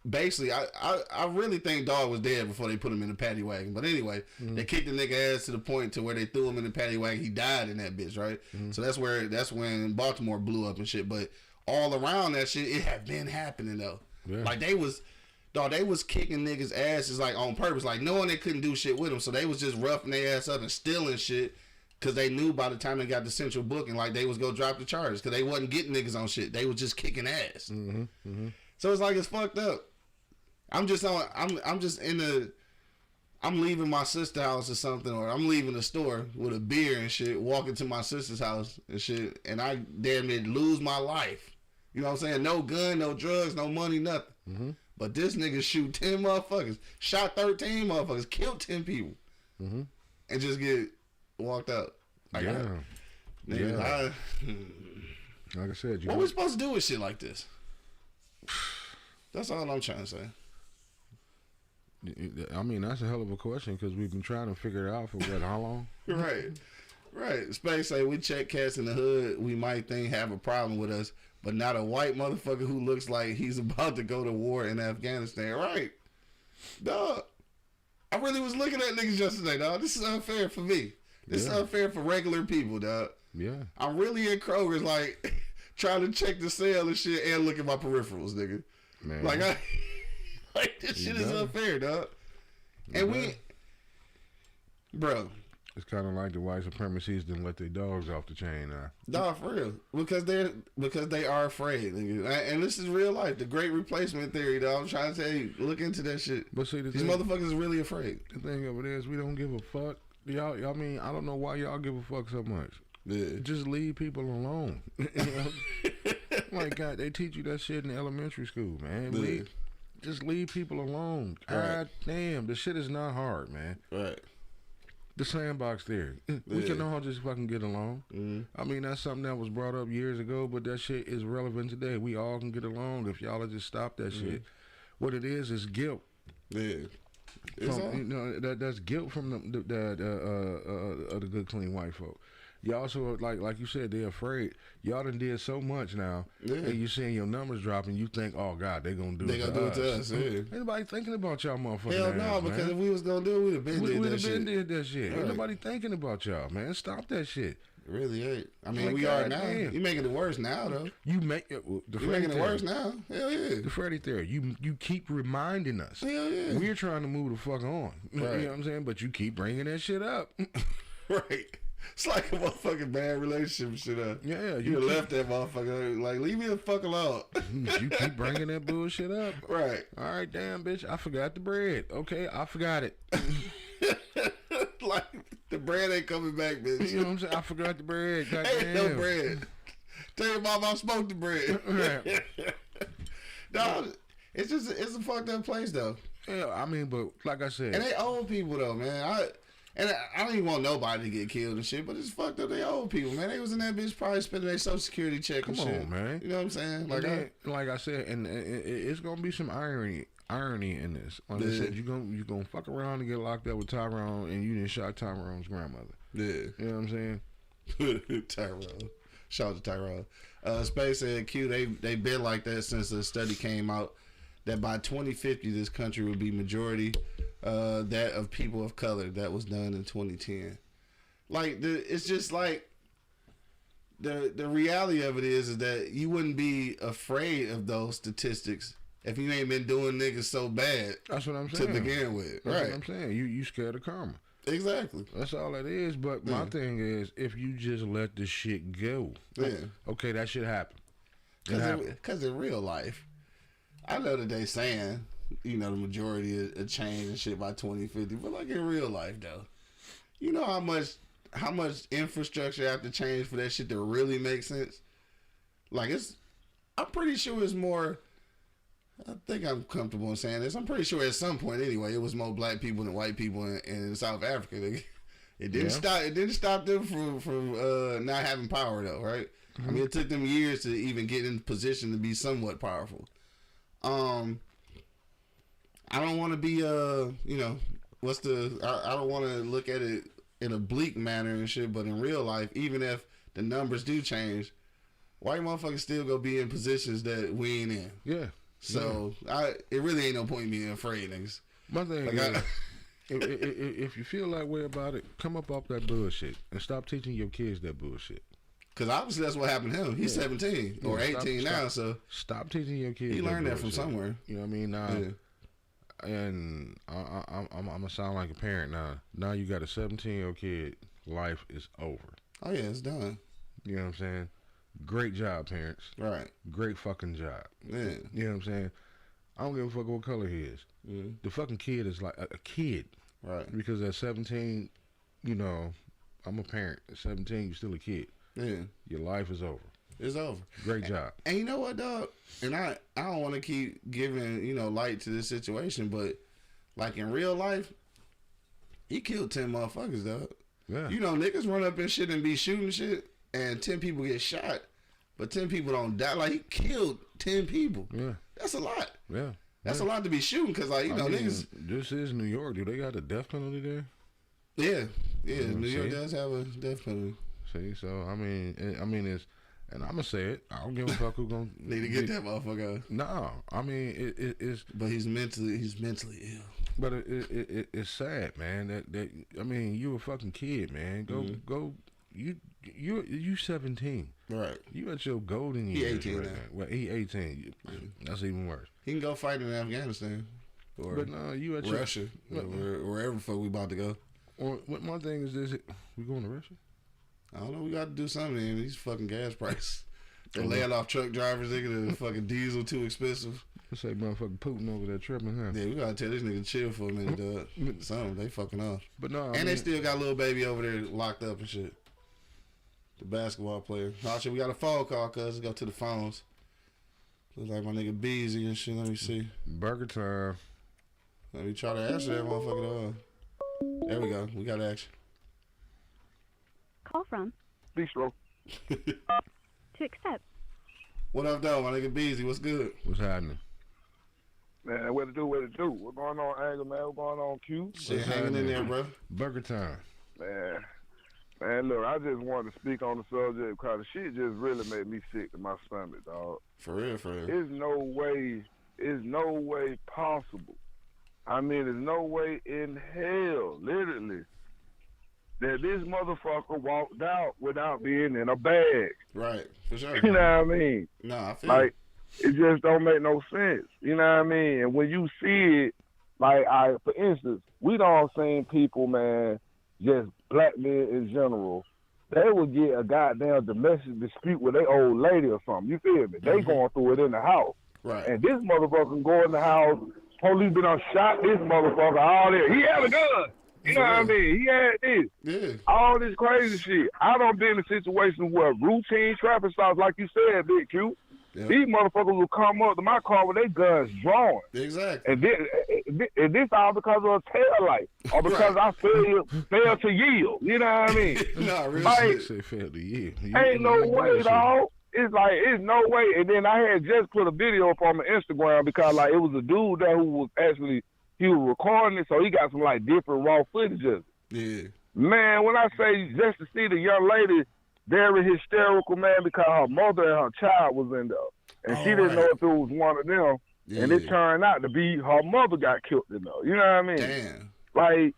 basically, I really think Dog was dead before they put him in the paddy wagon. But anyway, they kicked the nigga ass to the point to where they threw him in the paddy wagon. He died in that bitch, right? So that's when Baltimore blew up and shit. But all around that shit, it had been happening though. Yeah. Like they was kicking niggas' asses like on purpose, like knowing they couldn't do shit with them, so they was just roughing their ass up and stealing shit, cause they knew by the time they got the central booking, like they was gonna drop the charges, cause they wasn't getting niggas on shit, they was just kicking ass. So it's like it's fucked up. I'm just in the I'm leaving my sister's house or something, or I'm leaving the store with a beer and shit, walking to my sister's house and shit, and I damn near lose my life. You know what I'm saying? No gun, no drugs, no money, nothing. Mm-hmm. But this nigga shoot 10 motherfuckers, shot 13 motherfuckers, killed 10 people, Mm-hmm. and just get walked out. Like, Yeah. Like I said, what we supposed to do with shit like this? That's all I'm trying to say. I mean, that's a hell of a question because we've been trying to figure it out for what, how long? Right. Space say we check cats in the hood we might think have a problem with us, but not a white motherfucker who looks like he's about to go to war in Afghanistan. Right. Dog. I really was looking at niggas yesterday, dog. This is unfair for me. This is unfair for regular people, dog. Yeah. I'm really in Kroger's, like, trying to check the sale and shit and look at my peripherals, nigga. Man. Like, this shit is unfair, dog. And bro. It's kind of like the white supremacists didn't let their dogs off the chain now. Dog, for real. Because they are afraid, nigga. And this is real life. The great replacement theory, dog. I'm trying to tell you, look into that shit. But see, these motherfuckers are really afraid. The thing of it is, we don't give a fuck. Y'all, I mean, I don't know why y'all give a fuck so much. Yeah. Just leave people alone. Like, God, they teach you that shit in elementary school, man. Yeah. Just leave people alone. God damn, the shit is not hard, man. Right. The sandbox theory. We can all just fucking get along. Mm-hmm. I mean, that's something that was brought up years ago, but that shit is relevant today. We all can get along if y'all just stop that shit. What it is guilt. Yeah. That's guilt from the good, clean white folk. You also, like you said, they're afraid. Y'all done did so much now, and you seeing your numbers dropping. You think, oh God, they gonna do it to us. Yeah. Anybody thinking about y'all, motherfuckers? Hell no, because if we was gonna do it, we'd have been did that shit. Right. Ain't nobody thinking about y'all, man. Stop that shit. It really ain't. I mean, Like, we God are now. damn. You making it worse now, though. You make it. You making it worse now. Hell yeah. The Freddy theory. You keep reminding us. Hell yeah. We're trying to move the fuck on. You know what I'm saying? But you keep bringing that shit up. Right. It's like a motherfucking bad relationship shit up. Yeah, you left that motherfucker. Like, leave me the fuck alone. You keep bringing that bullshit up. Right. All right, damn, bitch. I forgot the bread. Okay, I forgot it. Like, the bread ain't coming back, bitch. You know what I'm saying? I forgot the bread. Goddamn. Ain't no bread. Tell your mom I smoked the bread. No, it's a fucked up place, though. Yeah, I mean, but like I said. And they old people, though, man. I don't even want nobody to get killed and shit, but it's fucked up. They old people, man. They was in that bitch probably spending their Social Security check and shit. Come on, man. You know what I'm saying? Like I said, and it's gonna be some irony in this. Like I said, you gonna fuck around and get locked up with Tyrone, and you didn't shot Tyrone's grandmother. Yeah. You know what I'm saying? Tyrone. Shout out to Tyrone. Space said, Q, they been like that since the study came out that by 2050 this country would be majority that of people of color. That was done in 2010. Like, it's just like the reality of it is that you wouldn't be afraid of those statistics if you ain't been doing niggas so bad. That's what I'm saying. To begin with. That's right. what I'm saying. You scared of karma. Exactly. That's all it is. But my thing is, if you just let the shit go, okay, that shit happen. Because in real life, I know that they saying, you know, the majority of change and shit by 2050, but like in real life though, you know how much infrastructure have to change for that shit to really make sense? Like I'm pretty sure it's more. I think I'm comfortable in saying this. I'm pretty sure at some point anyway, it was more black people than white people in South Africa. It didn't stop. It didn't stop them from not having power though, right? Mm-hmm. I mean, it took them years to even get in position to be somewhat powerful. I don't want to be you know, I don't want to look at it in a bleak manner and shit, but in real life, even if the numbers do change, white motherfuckers still gonna be in positions that we ain't in. Yeah. So it really ain't no point in being afraid, niggas. My thing is, if you feel that way about it, come up off that bullshit and stop teaching your kids that bullshit. Because obviously that's what happened to him. He's 17 or 18 now, so stop teaching your kids. He learned that from somewhere. You know what I mean? Now, and I'm gonna sound like a parent now. Now you got a 17-year-old kid. Life is over. Oh yeah, it's done. You know what I'm saying? Great job, parents. Right. Great fucking job. Yeah. You know what I'm saying? I don't give a fuck what color he is. Mm-hmm. The fucking kid is like a kid. Right. Because at 17, you know, I'm a parent. At 17, you're still a kid. Yeah. Your life is over. It's over. Great job. And you know what, dog? And I don't want to keep giving, light to this situation, but like in real life, he killed 10 motherfuckers, dog. Yeah. Niggas run up and shit and be shooting shit, and 10 people get shot, but 10 people don't die. Like, he killed 10 people. Yeah. That's a lot. Yeah. That's a lot to be shooting, because, like, niggas. This is New York. Do they got a death penalty there? Yeah. Yeah, New York does have a death penalty. See, so, I mean, it's, and I'm going to say it. I don't give a fuck who going to. Need to get that motherfucker out. No. I mean, it's. But he's mentally ill. But it's sad, man. That I mean, you a fucking kid, man. Go. You 17. Right. You at your golden years. He 18 right now. Well, he 18. That's even worse. He can go fight in Afghanistan. Or but no, you at Russia. Wherever the fuck we about to go. Or what my thing is this: we going to Russia? I don't know. We got to do something. Man. These fucking gas prices. They're laying off truck drivers. They get the fucking diesel too expensive. Let's say motherfucking Putin over there tripping, huh? Yeah, we gotta tell this nigga to chill for a minute, dog. Something they fucking off. But no, they still got a little baby over there locked up and shit. The basketball player. Oh shit, we got a phone call, cuz. Let's go to the phones. Looks like my nigga Beezy and shit. Let me see. Burger time. Let me try to answer that motherfucker. There we go. We got action. Call from Bistro. to accept. What up, though, my nigga Beezy? What's good? What's happening? Man, what to do? What's going on, Angle, man? What's going on, Q? Shit hanging in there, bro. Burger time. Man, look, I just wanted to speak on the subject because the shit just really made me sick to my stomach, dog. For real. It's no way possible. I mean, there's no way in hell, literally, that this motherfucker walked out without being in a bag. Right, for sure. You know what I mean? No, I feel like, it just don't make no sense. You know what I mean? And when you see it, like, for instance, we don't seen people, man, just black men in general, they would get a goddamn domestic dispute with their old lady or something. You feel me? They going through it in the house. Right. And this motherfucker can go in the house, police been on shot this motherfucker, all that. He had a gun. You know what I mean? He had this. Yeah. All this crazy shit. I done been in situations where routine traffic stops, like you said, Big Q. Yep. These motherfuckers will come up to my car with their guns drawn. Exactly. And this all because of a tail light. Or because I failed to yield. You know what I mean? No, really. Like, say failed to yield. Ain't no way, dog. It's no way. And then I had just put a video up on my Instagram because, like, it was a dude there who was actually, he was recording it, so he got some, like, different raw footage of it. Yeah. Man, when I say just to see the young lady very hysterical, man, because her mother and her child was in there. And she didn't know if it was one of them. Yeah. And it turned out to be her mother got killed in there. You know what I mean? Damn. Like,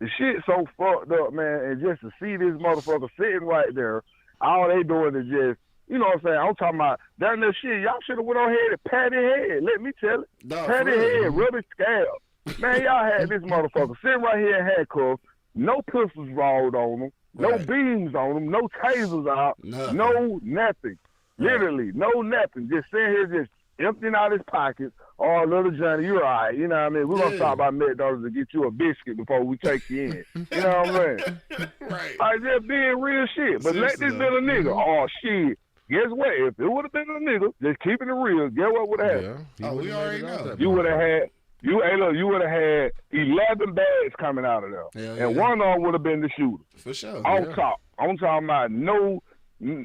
the shit so fucked up, man. And just to see this motherfucker sitting right there, all they doing is just, you know what I'm saying? I'm talking about that little shit. Y'all should have went on ahead and pat his head. Let me tell it. No, pat his head, rub his scalp. Man, y'all had this motherfucker sitting right here in handcuffs, no pistols rolled on him, no beams on him, no tasers out, no nothing. Literally, no nothing. Just sitting here just emptying out his pockets. Oh, little Johnny, you're all right. You know what I mean? We're going to stop by McDonald's to get you a biscuit before we take you in. You know what I'm saying? Right. Like, just being real shit. But let this be a nigga. Oh, shit. Guess what? If it would have been a nigga, just keeping it real, guess what would have happened? Yeah. We already know. You would have had... You would have had 11 bags coming out of there. And one of them would have been the shooter. For sure. On top. I'm talking about no...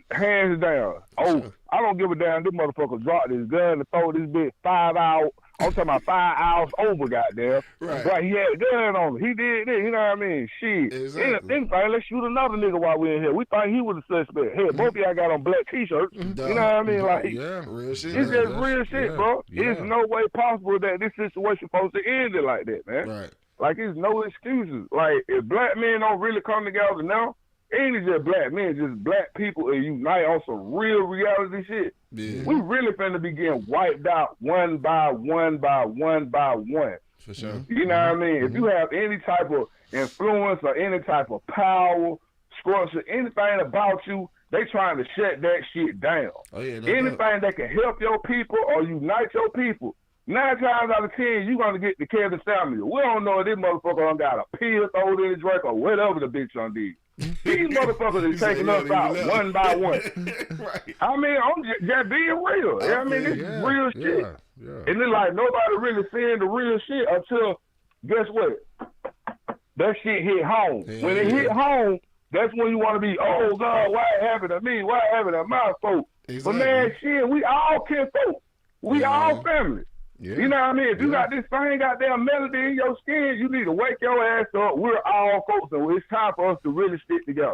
hands down. Sure. I don't give a damn. This motherfucker dropped his gun and throw this bitch 5 hours. I'm talking about 5 hours over, goddamn. Right. He had a gun on him. He did this. You know what I mean? Shit. Exactly. Anything, let's shoot another nigga while we're in here. We thought he was a suspect. Hey, both of y'all got on black t-shirts. You know what I mean? Like, real shit. It's just real shit, bro. It's no way possible that this situation supposed to end it like that, man. Right. Like, it's no excuses. Like, if black men don't really come together now, ain't just black men, just black people and unite on some real reality shit. Yeah. We really finna be getting wiped out one by one by one by one. For sure. You know what I mean? If you have any type of influence or any type of power, structure, anything about you, they trying to shut that shit down. Oh, yeah, anything that can help your people or unite your people, 9 times out of 10, you gonna get the Kevin Samuel. We don't know if this motherfucker done got a pill thrown in his drink or whatever the bitch done did. These motherfuckers is taking us out one by one. Right. I mean, I'm just being real. I mean, this is real shit. Yeah. And it's like nobody really seeing the real shit until, guess what? That shit hit home. When it hit home, that's when you want to be, oh, God, why it happened to me? Why it happened to my folks? Exactly. But, man, shit, we all kin folks. We all family. Yeah. You know what I mean? If you got this same goddamn melody in your skin, you need to wake your ass up. We're all folks, and it's time for us to really stick together.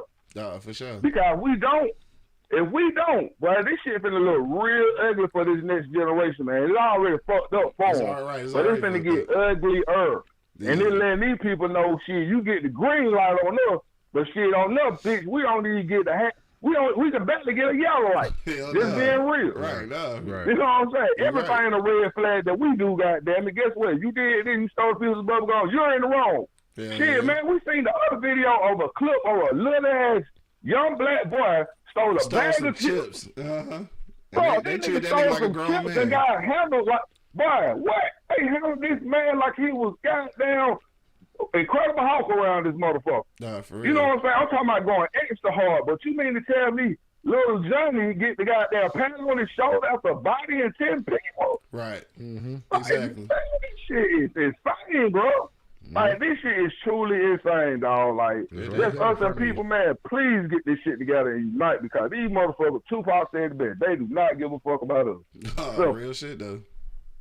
For sure. Because if we don't, well, this shit finna look real ugly for this next generation, man. It's already fucked up for them. But it's finna get uglier. Yeah. And then letting these people know, shit, you get the green light on us, but shit on us, bitch, we don't even get the we can barely get a yellow light. Just being real. Right. You know what I'm saying? Everything in a red flag that we do, goddamn it. Guess what? You did this, you stole a piece of bubble gum. You're in the wrong. Shit, man, we seen the other video of a clip of a little ass young black boy stole a bag of chips. Bro, they this treat nigga that nigga stole like a some grown chips man. and got handled like, boy, what? They handled this man like he was goddamn Incredible Hulk around this motherfucker. For real. You know what I'm saying? I'm talking about going extra hard, but you mean to tell me little Johnny get the goddamn pat on his shoulder after bodying 10 people? Right. Like, Exactly. man, this shit is insane, bro. Like, this shit is truly insane, dog. Like, let's us and people, man, please get this shit together and unite, because these motherfuckers, Tupac said it best, they do not give a fuck about us. Real shit, though.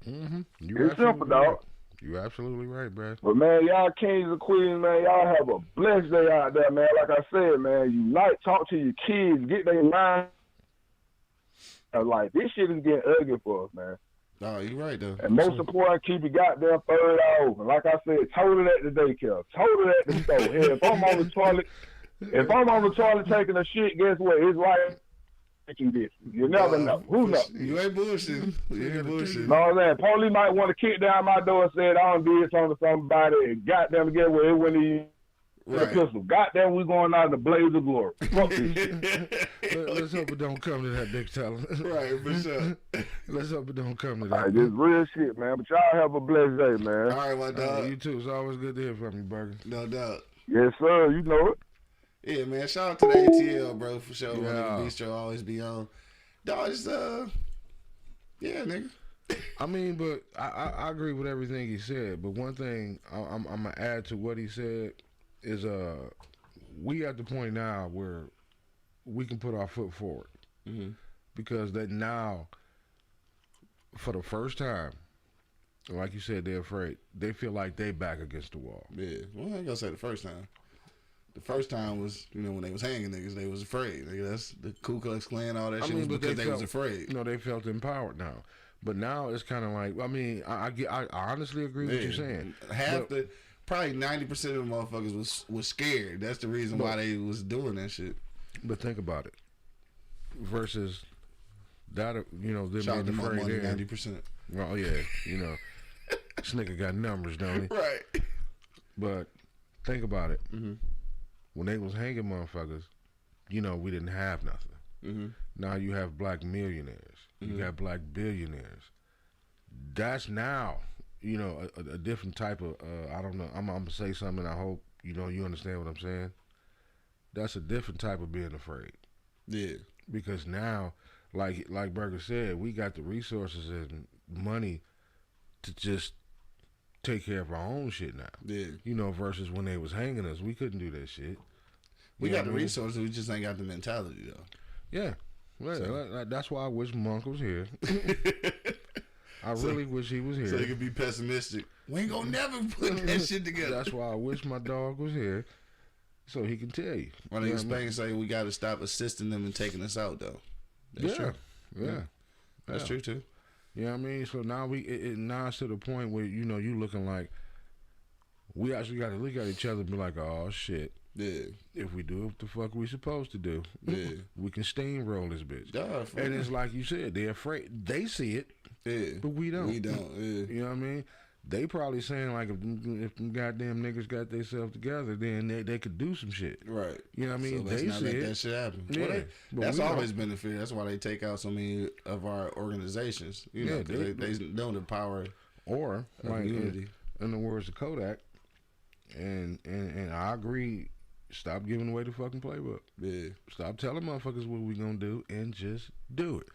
It's simple, dog. You absolutely right, bro. But, man, y'all kings and queens, man, y'all have a blessed day out there, man. Like I said, man, unite, talk to your kids, get their mind. Like, this shit is getting ugly for us, man. Oh, you right, though. And most important, keep your goddamn third eye open. Like I said, total at the daycare, total at the store. Hell, if I'm on the toilet taking a shit, guess what? It's right. You never know. Who knows? You ain't bullshitting. You ain't bullshitting. No, man. Police might want to kick down my door and said I done did something to somebody, and goddamn, get where it went in the pistol. Goddamn, we going out in the blaze of glory. Fuck this shit. Let's hope it don't come to that, big talent. Right, for sure. Let's hope it don't come to that. All right, this real shit, man. But y'all have a blessed day, man. All right, my dog. You too. It's always good to hear from you, Burger. No doubt. Yes, sir. You know it. Yeah, man. Shout out to the ATL, bro, for sure. Yeah. Nigga Bistro always be on. Dog, just, yeah, nigga. I mean, but I agree with everything he said. But one thing I'm going to add to what he said is we at the point now where we can put our foot forward. Because that now, for the first time, like you said, they're afraid. They feel like they back against the wall. Yeah. Well, I ain't going to say the first time. The first time was, when they was hanging niggas, they was afraid. Nigga, that's the Ku Klux Klan, all that shit was because they was afraid. They felt empowered now. But now it's kind of like, I mean, I honestly agree with what you're saying. Probably 90% of the motherfuckers was scared. That's the reason why they was doing that shit. But think about it. Versus that, them shout being afraid money, 90%. Oh, yeah. This nigga got numbers, don't he? Right. But think about it. When they was hanging motherfuckers, we didn't have nothing. Now you have black millionaires. You got black billionaires. That's now, a different type of, I don't know, I'm going to say something, I hope, you understand what I'm saying. That's a different type of being afraid. Yeah. Because now, like Burger said, we got the resources and money to just take care of our own shit now. Yeah. Versus when they was hanging us, we couldn't do that shit. We got the resources, we just ain't got the mentality though. Yeah. Well, that's why I wish Monk was here. I really wish he was here. So he could be pessimistic. We ain't gonna never put that shit together. That's why I wish my dog was here, so he can tell you. Why they Spain say we got to stop assisting them and taking us out though. That's true. Yeah. That's true too. You know what I mean? So now now it's to the point where you looking like we actually got to look at each other and be like, oh shit. Yeah. If we do what the fuck we supposed to do, we can steamroll this bitch. And it's like you said, they're afraid. They see it, but we don't. We don't. Yeah. You know what I mean? they probably saying like if them goddamn niggas got themselves together, then they could do some shit. Right. You know what I mean? So let's they not let that shit happen. Yeah. Well, that's always been the fear. That's why they take out so many of our organizations. You know, they know the power or of like unity. In the words of Kodak, and I agree. Stop giving away the fucking playbook. Yeah. Stop telling motherfuckers what we gonna do and just do it.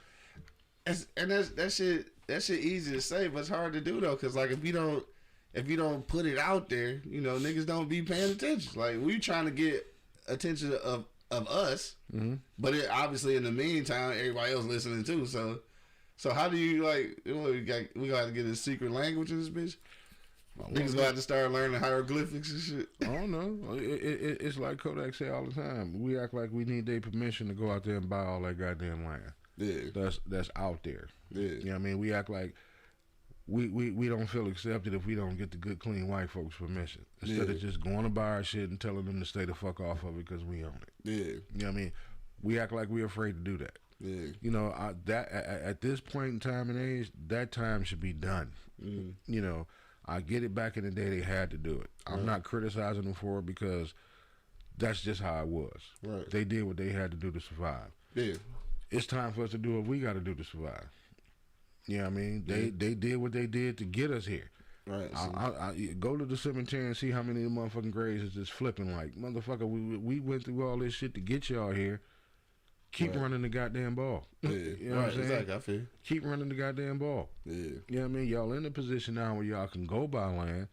And that shit easy to say, but it's hard to do though, because like if you don't put it out there, you know, niggas don't be paying attention. Like we trying to get attention of us, but it, obviously in the meantime everybody else listening too. So how do you like? You know, we got to get a secret language in this bitch. Niggas gonna have to start learning hieroglyphics and shit. I don't know. It's like Kodak say all the time. We act like we need their permission to go out there and buy all that goddamn land. Yeah, that's out there. Yeah, you know what I mean. We act like we don't feel accepted if we don't get the good clean white folks permission. Instead of just going to buy our shit and telling them to stay the fuck off of it because we own it. Yeah, you know what I mean. We act like we're afraid to do that. Yeah, you know that at this point in time and age, that time should be done. You know, I get it. Back in the day, they had to do it. I'm not criticizing them for it because that's just how it was. Right. They did what they had to do to survive. Yeah. It's time for us to do what we got to do to survive. You know what I mean? They did what they did to get us here. Right. I go to the cemetery and see how many of the motherfucking graves is just flipping. Like, motherfucker, we went through all this shit to get y'all here. Keep running the goddamn ball. Yeah. You know what I'm saying? Exactly. I feel. Keep running the goddamn ball. Yeah. You know what I mean? Y'all in a position now where y'all can go buy land.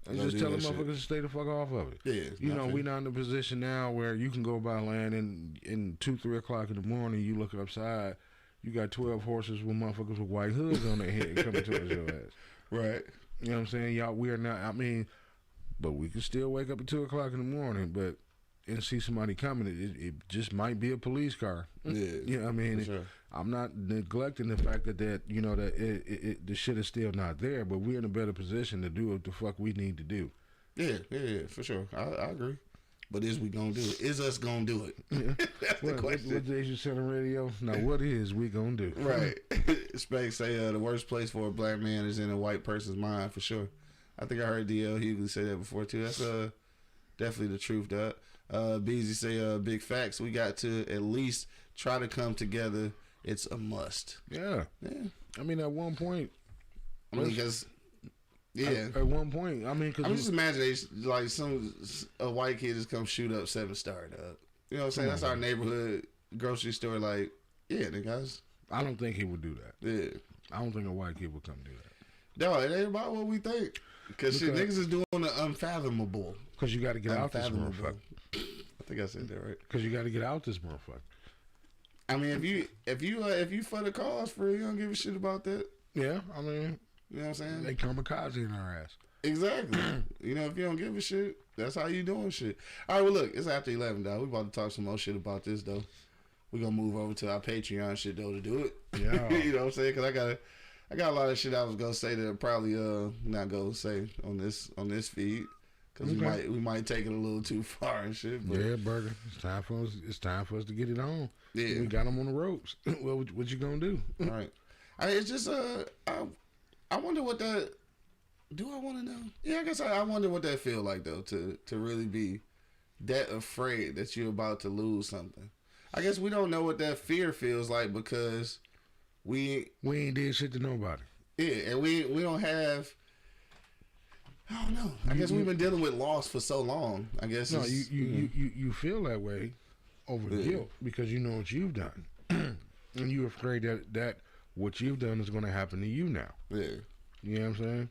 And just tell the motherfuckers to stay the fuck off of it. Yeah. You know, we not in a position now where you can go buy land and in 2-3 o'clock in the morning you look upside, you got 12 horses with motherfuckers with white hoods on their head coming towards your ass. Right. You know what I'm saying? Y'all, we are not, I mean, but we can still wake up at 2 o'clock in the morning, but and see somebody coming, it just might be a police car. Yeah. You know what I mean? Sure. I'm not neglecting the fact that you know, that the shit is still not there, but we're in a better position to do what the fuck we need to do. Yeah, for sure. I agree. But is we gonna do it? Is us gonna do it? Yeah. That's the question. What days you said on radio? Now, what is we gonna do? Right. Spake say the worst place for a black man is in a white person's mind, for sure. I think I heard DL Hughley say that before too. That's definitely the truth, dog. Beezy say big facts. We got to at least try to come together. It's a must. Yeah. I mean, at one point. I mean, because at one point, I mean, cause I'm just imagining like a white kid just come shoot up 7 Star, dog. You know what I'm saying? That's our neighborhood grocery store. Like, yeah, the guys. I don't think he would do that. Yeah. I don't think a white kid would come do that. No, it ain't about what we think. Because shit, niggas is doing the unfathomable. Because you got to get out this motherfucker. I think I said that right. Because you got to get out this motherfucker. I mean, if you for the cause, for you don't give a shit about that. Yeah, I mean, you know what I'm saying? They kamikaze in our ass. Exactly. You know, if you don't give a shit, that's how you doing shit. All right, well, look, it's after 11, dog. We about to talk some more shit about this, though. We gonna move over to our Patreon shit, though, to do it. Yeah. You know what I'm saying? Because I got a lot of shit I was gonna say that I'll probably not gonna say on this feed. Because we might take it a little too far and shit. But. Yeah, Burger. It's time for us to get it on. Yeah. We got them on the ropes. Well, what you gonna do? All right. It's just I wonder what that. Do I want to know? Yeah, I guess I wonder what that feel like though to really be that afraid that you're about to lose something. I guess we don't know what that fear feels like because we ain't did shit to nobody. Yeah, and we don't have. I don't know. I guess we've been dealing with loss for so long. I guess no. You feel that way over guilt because you know what you've done, and you're afraid that what you've done is going to happen to you now. Yeah. You know what I'm saying?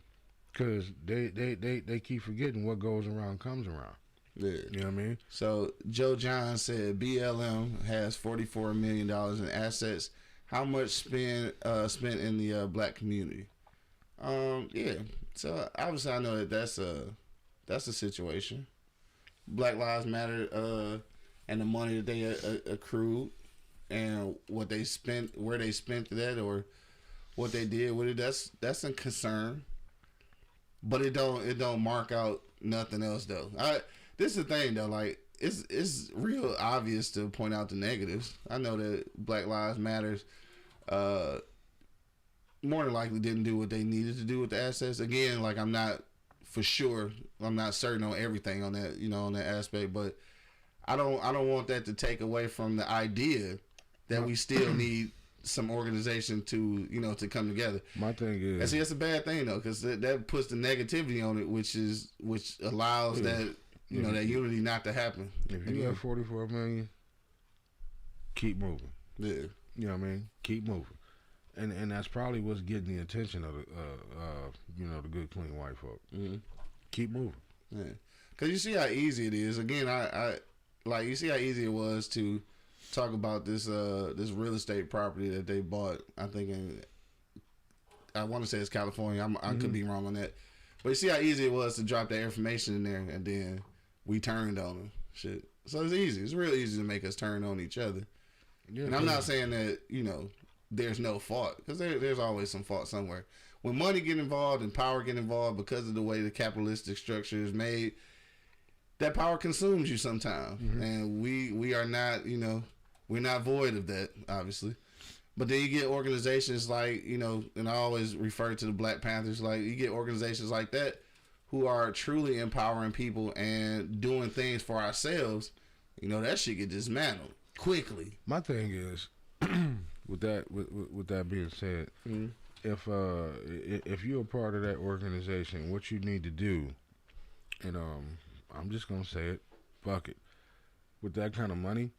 Because they keep forgetting what goes around comes around. Yeah. You know what I mean? So Joe John said BLM has $44 million in assets. How much spent in the black community? Yeah. So obviously I know that's a situation. Black Lives Matter and the money that they accrued and what they spent, where they spent that, or what they did with it. That's a concern. But it don't mark out nothing else though. This is the thing though. Like it's real obvious to point out the negatives. I know that Black Lives Matters. more than likely didn't do what they needed to do with the assets. Again, like I'm not certain on everything on that, on that aspect, but I don't want that to take away from the idea that we still need some organization to to come together. My thing is, and see, that's a bad thing though, because that puts the negativity on it, which allows that that unity not to happen. If you have 44 million, keep moving. Yeah, you know what I mean. Keep moving, and that's probably what's getting the attention of the good clean white folk. Mm-hmm. Keep moving. Yeah, because you see how easy it is. Again, I like you see how easy it was to talk about this real estate property that they bought. I think I want to say it's California. I could be wrong on that, but you see how easy it was to drop that information in there, and then we turned on them. Shit. So it's easy. It's real easy to make us turn on each other. Yeah, and I'm not saying that there's no fault, because there's always some fault somewhere. When money get involved and power get involved, because of the way the capitalistic structure is made, that power consumes you sometimes, and we are not we're not void of that, obviously. But then you get organizations like and I always refer to the Black Panthers, like you get organizations like that who are truly empowering people and doing things for ourselves. That shit get dismantled quickly. My thing is, with that being said, if you're a part of that organization, what you need to do, and I'm just gonna say it, fuck it, with that kind of money,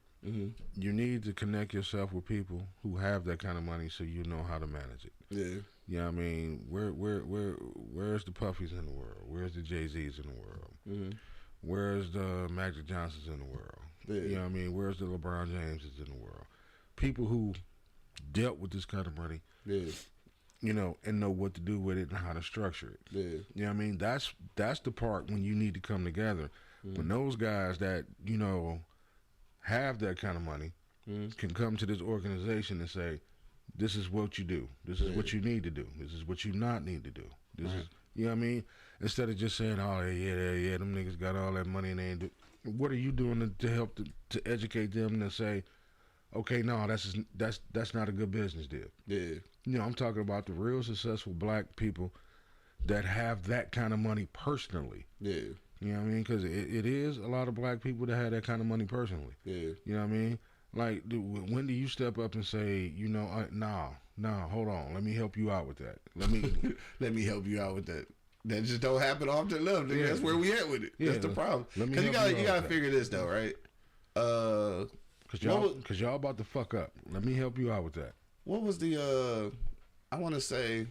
you need to connect yourself with people who have that kind of money, so you know how to manage it. Yeah. You know what I mean? Where's the Puffies in the world? Where's the Jay-Z's in the world? Where's the Magic Johnsons in the world? Yeah. You know what I mean? Where's the LeBron Jameses in the world? People who dealt with this kind of money, and know what to do with it and how to structure it. Yeah. You know what I mean? That's the part when you need to come together. When those guys that, have that kind of money can come to this organization and say, this is what you do. This is what you need to do. This is what you not need to do. This is, you know what I mean? Instead of just saying, oh, yeah, them niggas got all that money and they ain't do. What are you doing to help to educate them and say, okay, no, that's not a good business deal. Yeah. I'm talking about the real successful black people that have that kind of money personally. Yeah. You know what I mean? Because it is a lot of black people that have that kind of money personally. Yeah. You know what I mean? Like, when do you step up and say, nah, hold on, let me help you out with that. Let me help you out with that. That just don't happen often enough. Yeah. That's where we at with it. Yeah. That's the problem. Because you gotta figure this though, right? Because y'all about to fuck up. Let me help you out with that. What was the I want to say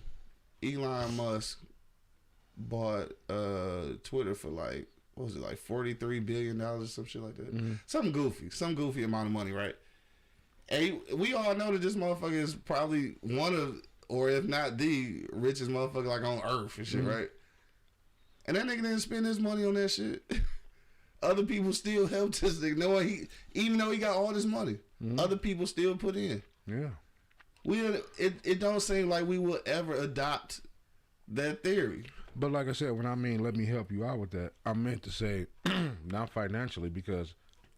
Elon Musk bought Twitter for like, what was it, like $43 billion or some shit like that? Some goofy amount of money, right? And we all know that this motherfucker is probably one of, or if not the richest motherfucker like on earth and shit, right? And that nigga didn't spend his money on that shit. Other people still helped this nigga. Even though he got all this money, other people still put in. Yeah. It don't seem like we will ever adopt that theory. But like I said, when I mean let me help you out with that, I meant to say not financially, because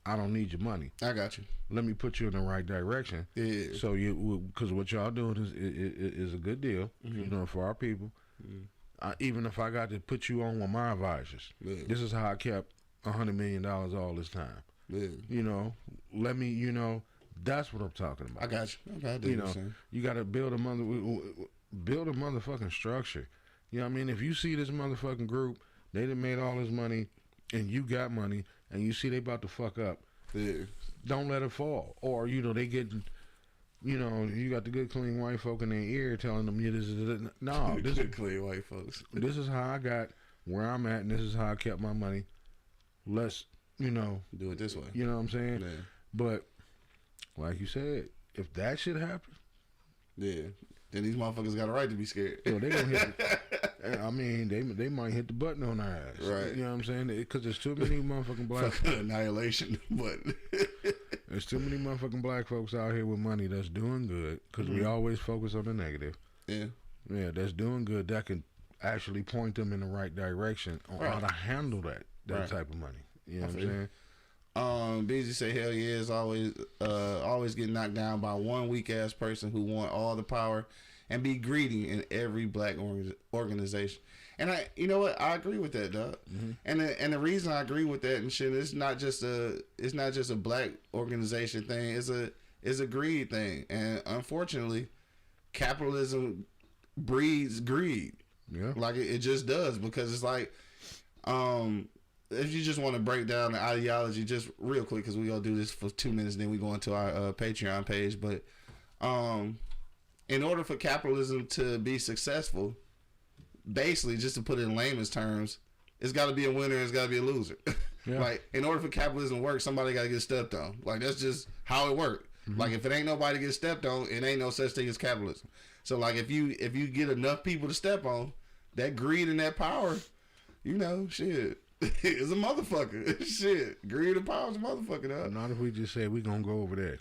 I don't need your money. I got you. Let me put you in the right direction. Yeah. So because what y'all doing is a good deal, for our people. Even if I got to put you on with my advisors, this is how I kept $100 million all this time. Yeah. Let me, that's what I'm talking about. I got you. Okay, you got to build a motherfucking structure. You know what I mean? If you see this motherfucking group, they done made all this money, and you got money, and you see they about to fuck up, don't let it fall. Or, they getting, you got the good clean white folk in their ear telling them, this is clean white folks. This is how I got where I'm at, and this is how I kept my money. Let's, do it this way. You know what I'm saying? Yeah. But, like you said, if that shit happens, then these motherfuckers got a right to be scared. So they gonna hit. They might hit the button on our ass. Right. You know what I'm saying? Because there's too many motherfucking black folks. Annihilation, but there's too many motherfucking black folks out here with money that's doing good. Because we always focus on the negative. Yeah. Yeah, that's doing good. That can actually point them in the right direction on how to handle that type of money. You know what I'm saying? Busy say hell yeah, is always getting knocked down by one weak ass person who want all the power and be greedy in every black organization. And you know what? I agree with that, dog. Mm-hmm. And the reason I agree with that and shit, it's not just a black organization thing. It's a greed thing, and unfortunately, capitalism breeds greed. Yeah, like it just does, because it's like, if you just want to break down the ideology just real quick, because we gonna do this for 2 minutes, then we go into our Patreon page. But in order for capitalism to be successful, basically, just to put it in layman's terms, it's got to be a winner, it's got to be a loser. Yeah. Like, in order for capitalism to work, somebody got to get stepped on. Like, that's just how it works. Mm-hmm. Like, if it ain't nobody get stepped on, it ain't no such thing as capitalism. So, like, if you get enough people to step on, that greed and that power, you know, shit, is a motherfucker. Shit, greed and power is a motherfucker, dog. Not if we just say we gonna go over there.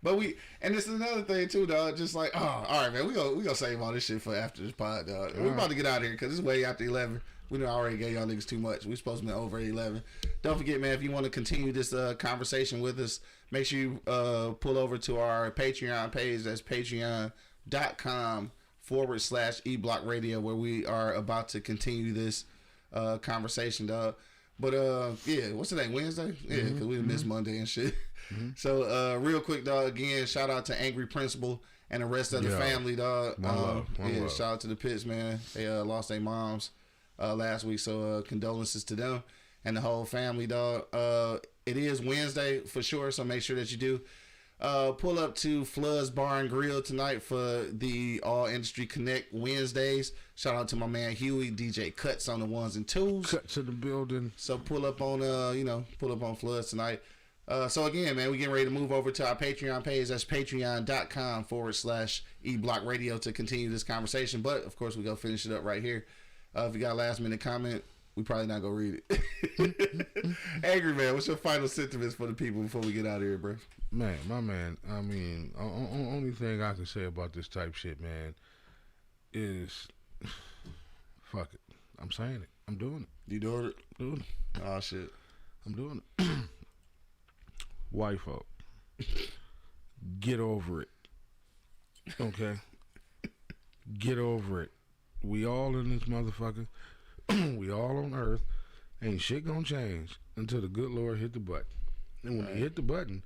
But and this is another thing too, dog. Just like, all right, man, we gonna save all this shit for after this pod, dog. We about to get out of here because it's way after 11. We done already gave y'all niggas too much. We supposed to be over 11. Don't forget, man, if you want to continue this conversation with us, make sure you pull over to our Patreon page. That's patreon.com/eBlock Radio, where we are about to continue this conversation, dog. But yeah, what's today? Wednesday? Yeah, because we missed Monday and shit. Mm-hmm. So real quick, dog. Again, shout out to Angry Principal and the rest of the family, dog. One love. Shout out to the Pits, man. They lost their moms last week, so condolences to them and the whole family, dog. It is Wednesday for sure, so make sure that you do pull up to Flood's Bar and Grill tonight for the All Industry Connect Wednesdays. Shout out to my man Huey, DJ Cuts on the ones and twos. Cuts in the building. So pull up on Flood's tonight. So again, man, we getting ready to move over to our Patreon page. That's patreon.com/eBlock Radio to continue this conversation. But of course, we go finish it up right here. If you got a last minute comment, we probably not gonna read it. Angry man, what's your final sentiments for the people before we get out of here, bro? Man, my man. I mean, only thing I can say about this type shit, man, is fuck it. I'm saying it. I'm doing it. You doing it? Doing it. Oh shit. I'm doing it. White folk, get over it. Okay? Get over it. We all in this motherfucker. We all on earth. Ain't shit gonna change until the good Lord hit the button. And when he hit the button,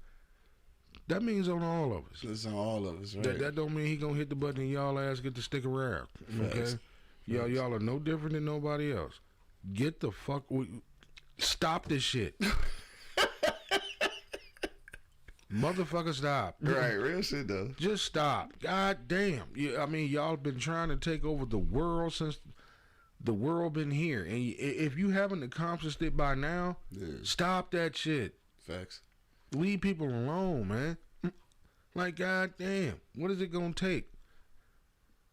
that means on all of us. It's on all of us, right? That don't mean he gonna hit the button and y'all ass get to stick around. Okay? Yes. Y'all are no different than nobody else. Get the fuck... Stop this shit. Motherfucker, stop. Right, real shit though. Just stop. God damn. I mean, y'all been trying to take over the world since the world been here. And if you haven't accomplished it by now, stop that shit. Facts. Leave people alone, man. Like, god damn. What is it gonna take?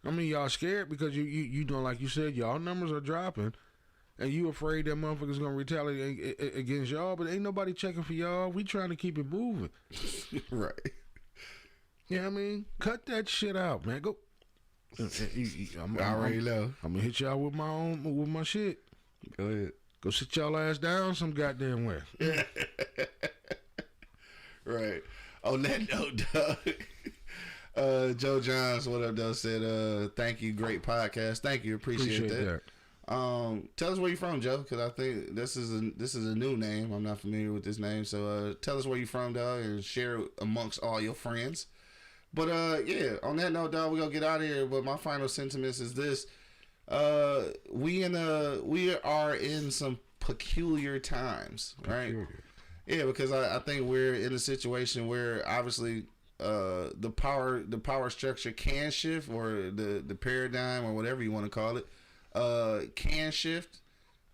I mean, y'all scared because you know, like you said, y'all numbers are dropping. And you afraid that motherfuckers gonna retaliate against y'all, but ain't nobody checking for y'all. We trying to keep it moving. Right. Yeah, you know I mean, cut that shit out, man. Go. I already know. I'm gonna hit y'all with my shit. Go ahead. Go sit y'all ass down some goddamn way. Right. On that note, dog. Joe Johns, what up, though, said, thank you, great podcast. Thank you, appreciate that. Tell us where you're from, Joe, because I think this is a new name. I'm not familiar with this name, so tell us where you're from, dog, and share it amongst all your friends. But yeah, on that note, dog, we gonna get out of here. But my final sentiments is this: we are in some peculiar times, right? Yeah, because I think we're in a situation where obviously the power structure can shift, or the paradigm, or whatever you want to call it. Can shift,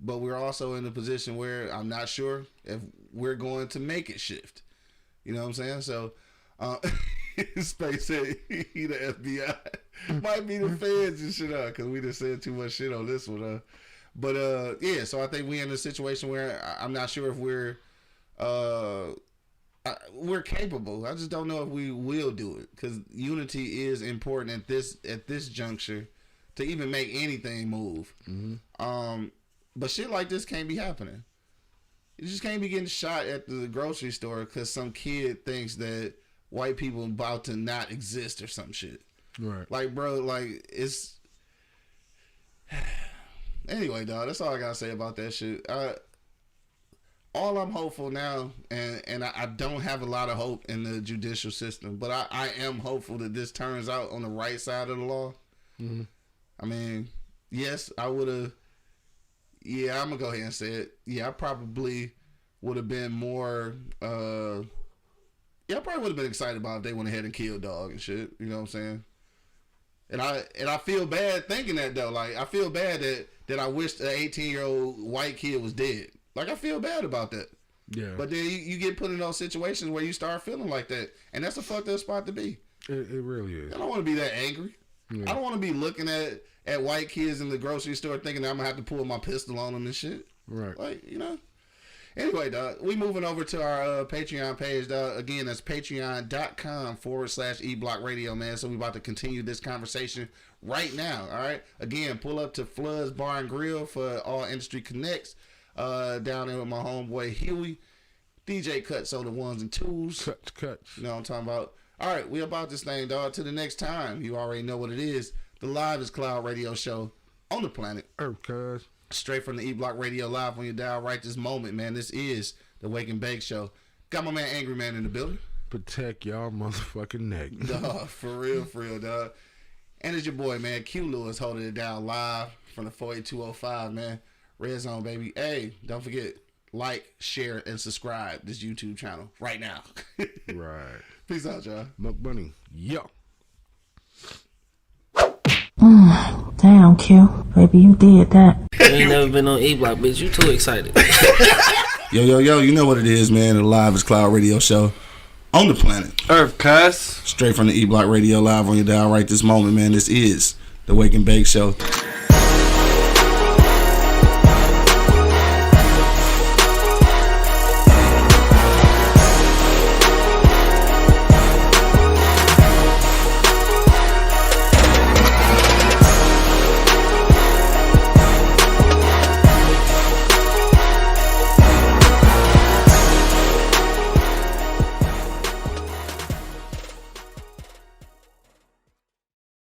but we're also in a position where I'm not sure if we're going to make it shift. You know what I'm saying? So, Space said he the FBI. Might be the feds and shit, because we just said too much shit on this one. But yeah, so I think we're in a situation where I'm not sure if we're capable. I just don't know if we will do it, because unity is important at this juncture to even make anything move. Mm-hmm. But shit like this can't be happening. You just can't be getting shot at the grocery store because some kid thinks that white people about to not exist or some shit. Right. Like, bro, like, it's... Anyway, dog, that's all I gotta say about that shit. All I'm hopeful now, and I don't have a lot of hope in the judicial system, but I am hopeful that this turns out on the right side of the law. Mm-hmm. I mean, yes, I would have... Yeah, I'm going to go ahead and say it. Yeah, I probably would have been more... I probably would have been excited about if they went ahead and killed dog and shit. You know what I'm saying? And I feel bad thinking that, though. Like, I feel bad that I wish an 18-year-old white kid was dead. Like, I feel bad about that. Yeah. But then you get put in those situations where you start feeling like that. And that's a fucked up spot to be. It really is. I don't want to be that angry. Yeah. I don't want to be looking at white kids in the grocery store thinking that I'm going to have to pull my pistol on them and shit. Right. Like, you know. Anyway, dog, we moving over to our Patreon page, dog. Again, that's patreon.com/eblockradio, man. So we about to continue this conversation right now, all right? Again, pull up to Flood's Bar and Grill for all industry connects. Down there with my homeboy Huey. DJ Cuts on the ones and twos. Cuts. You know what I'm talking about? All right, we about this thing, dog. Till the next time. You already know what it is. The Live Cloud radio show on the planet Earth, cuz. Straight from the E-Block Radio live on your dial right this moment, man. This is the Wake and Bake Show. Got my man Angry Man in the building. Protect y'all motherfucking neck. Dog, for real, dog. And it's your boy, man, Q Lewis, holding it down live from the 48205, man. Red Zone, baby. Hey, don't forget, like, share, and subscribe this YouTube channel right now. Right. Peace out, y'all. Muck Bunny. Yo. Damn, Q. Baby, you did that. You ain't never been on E-Block, bitch. You too excited. Yo, you know what it is, man. The Live Cloud radio show on the planet Earth, cuz. Straight from the E-Block Radio live on your dial right this moment, man. This is the Wake and Bake Show.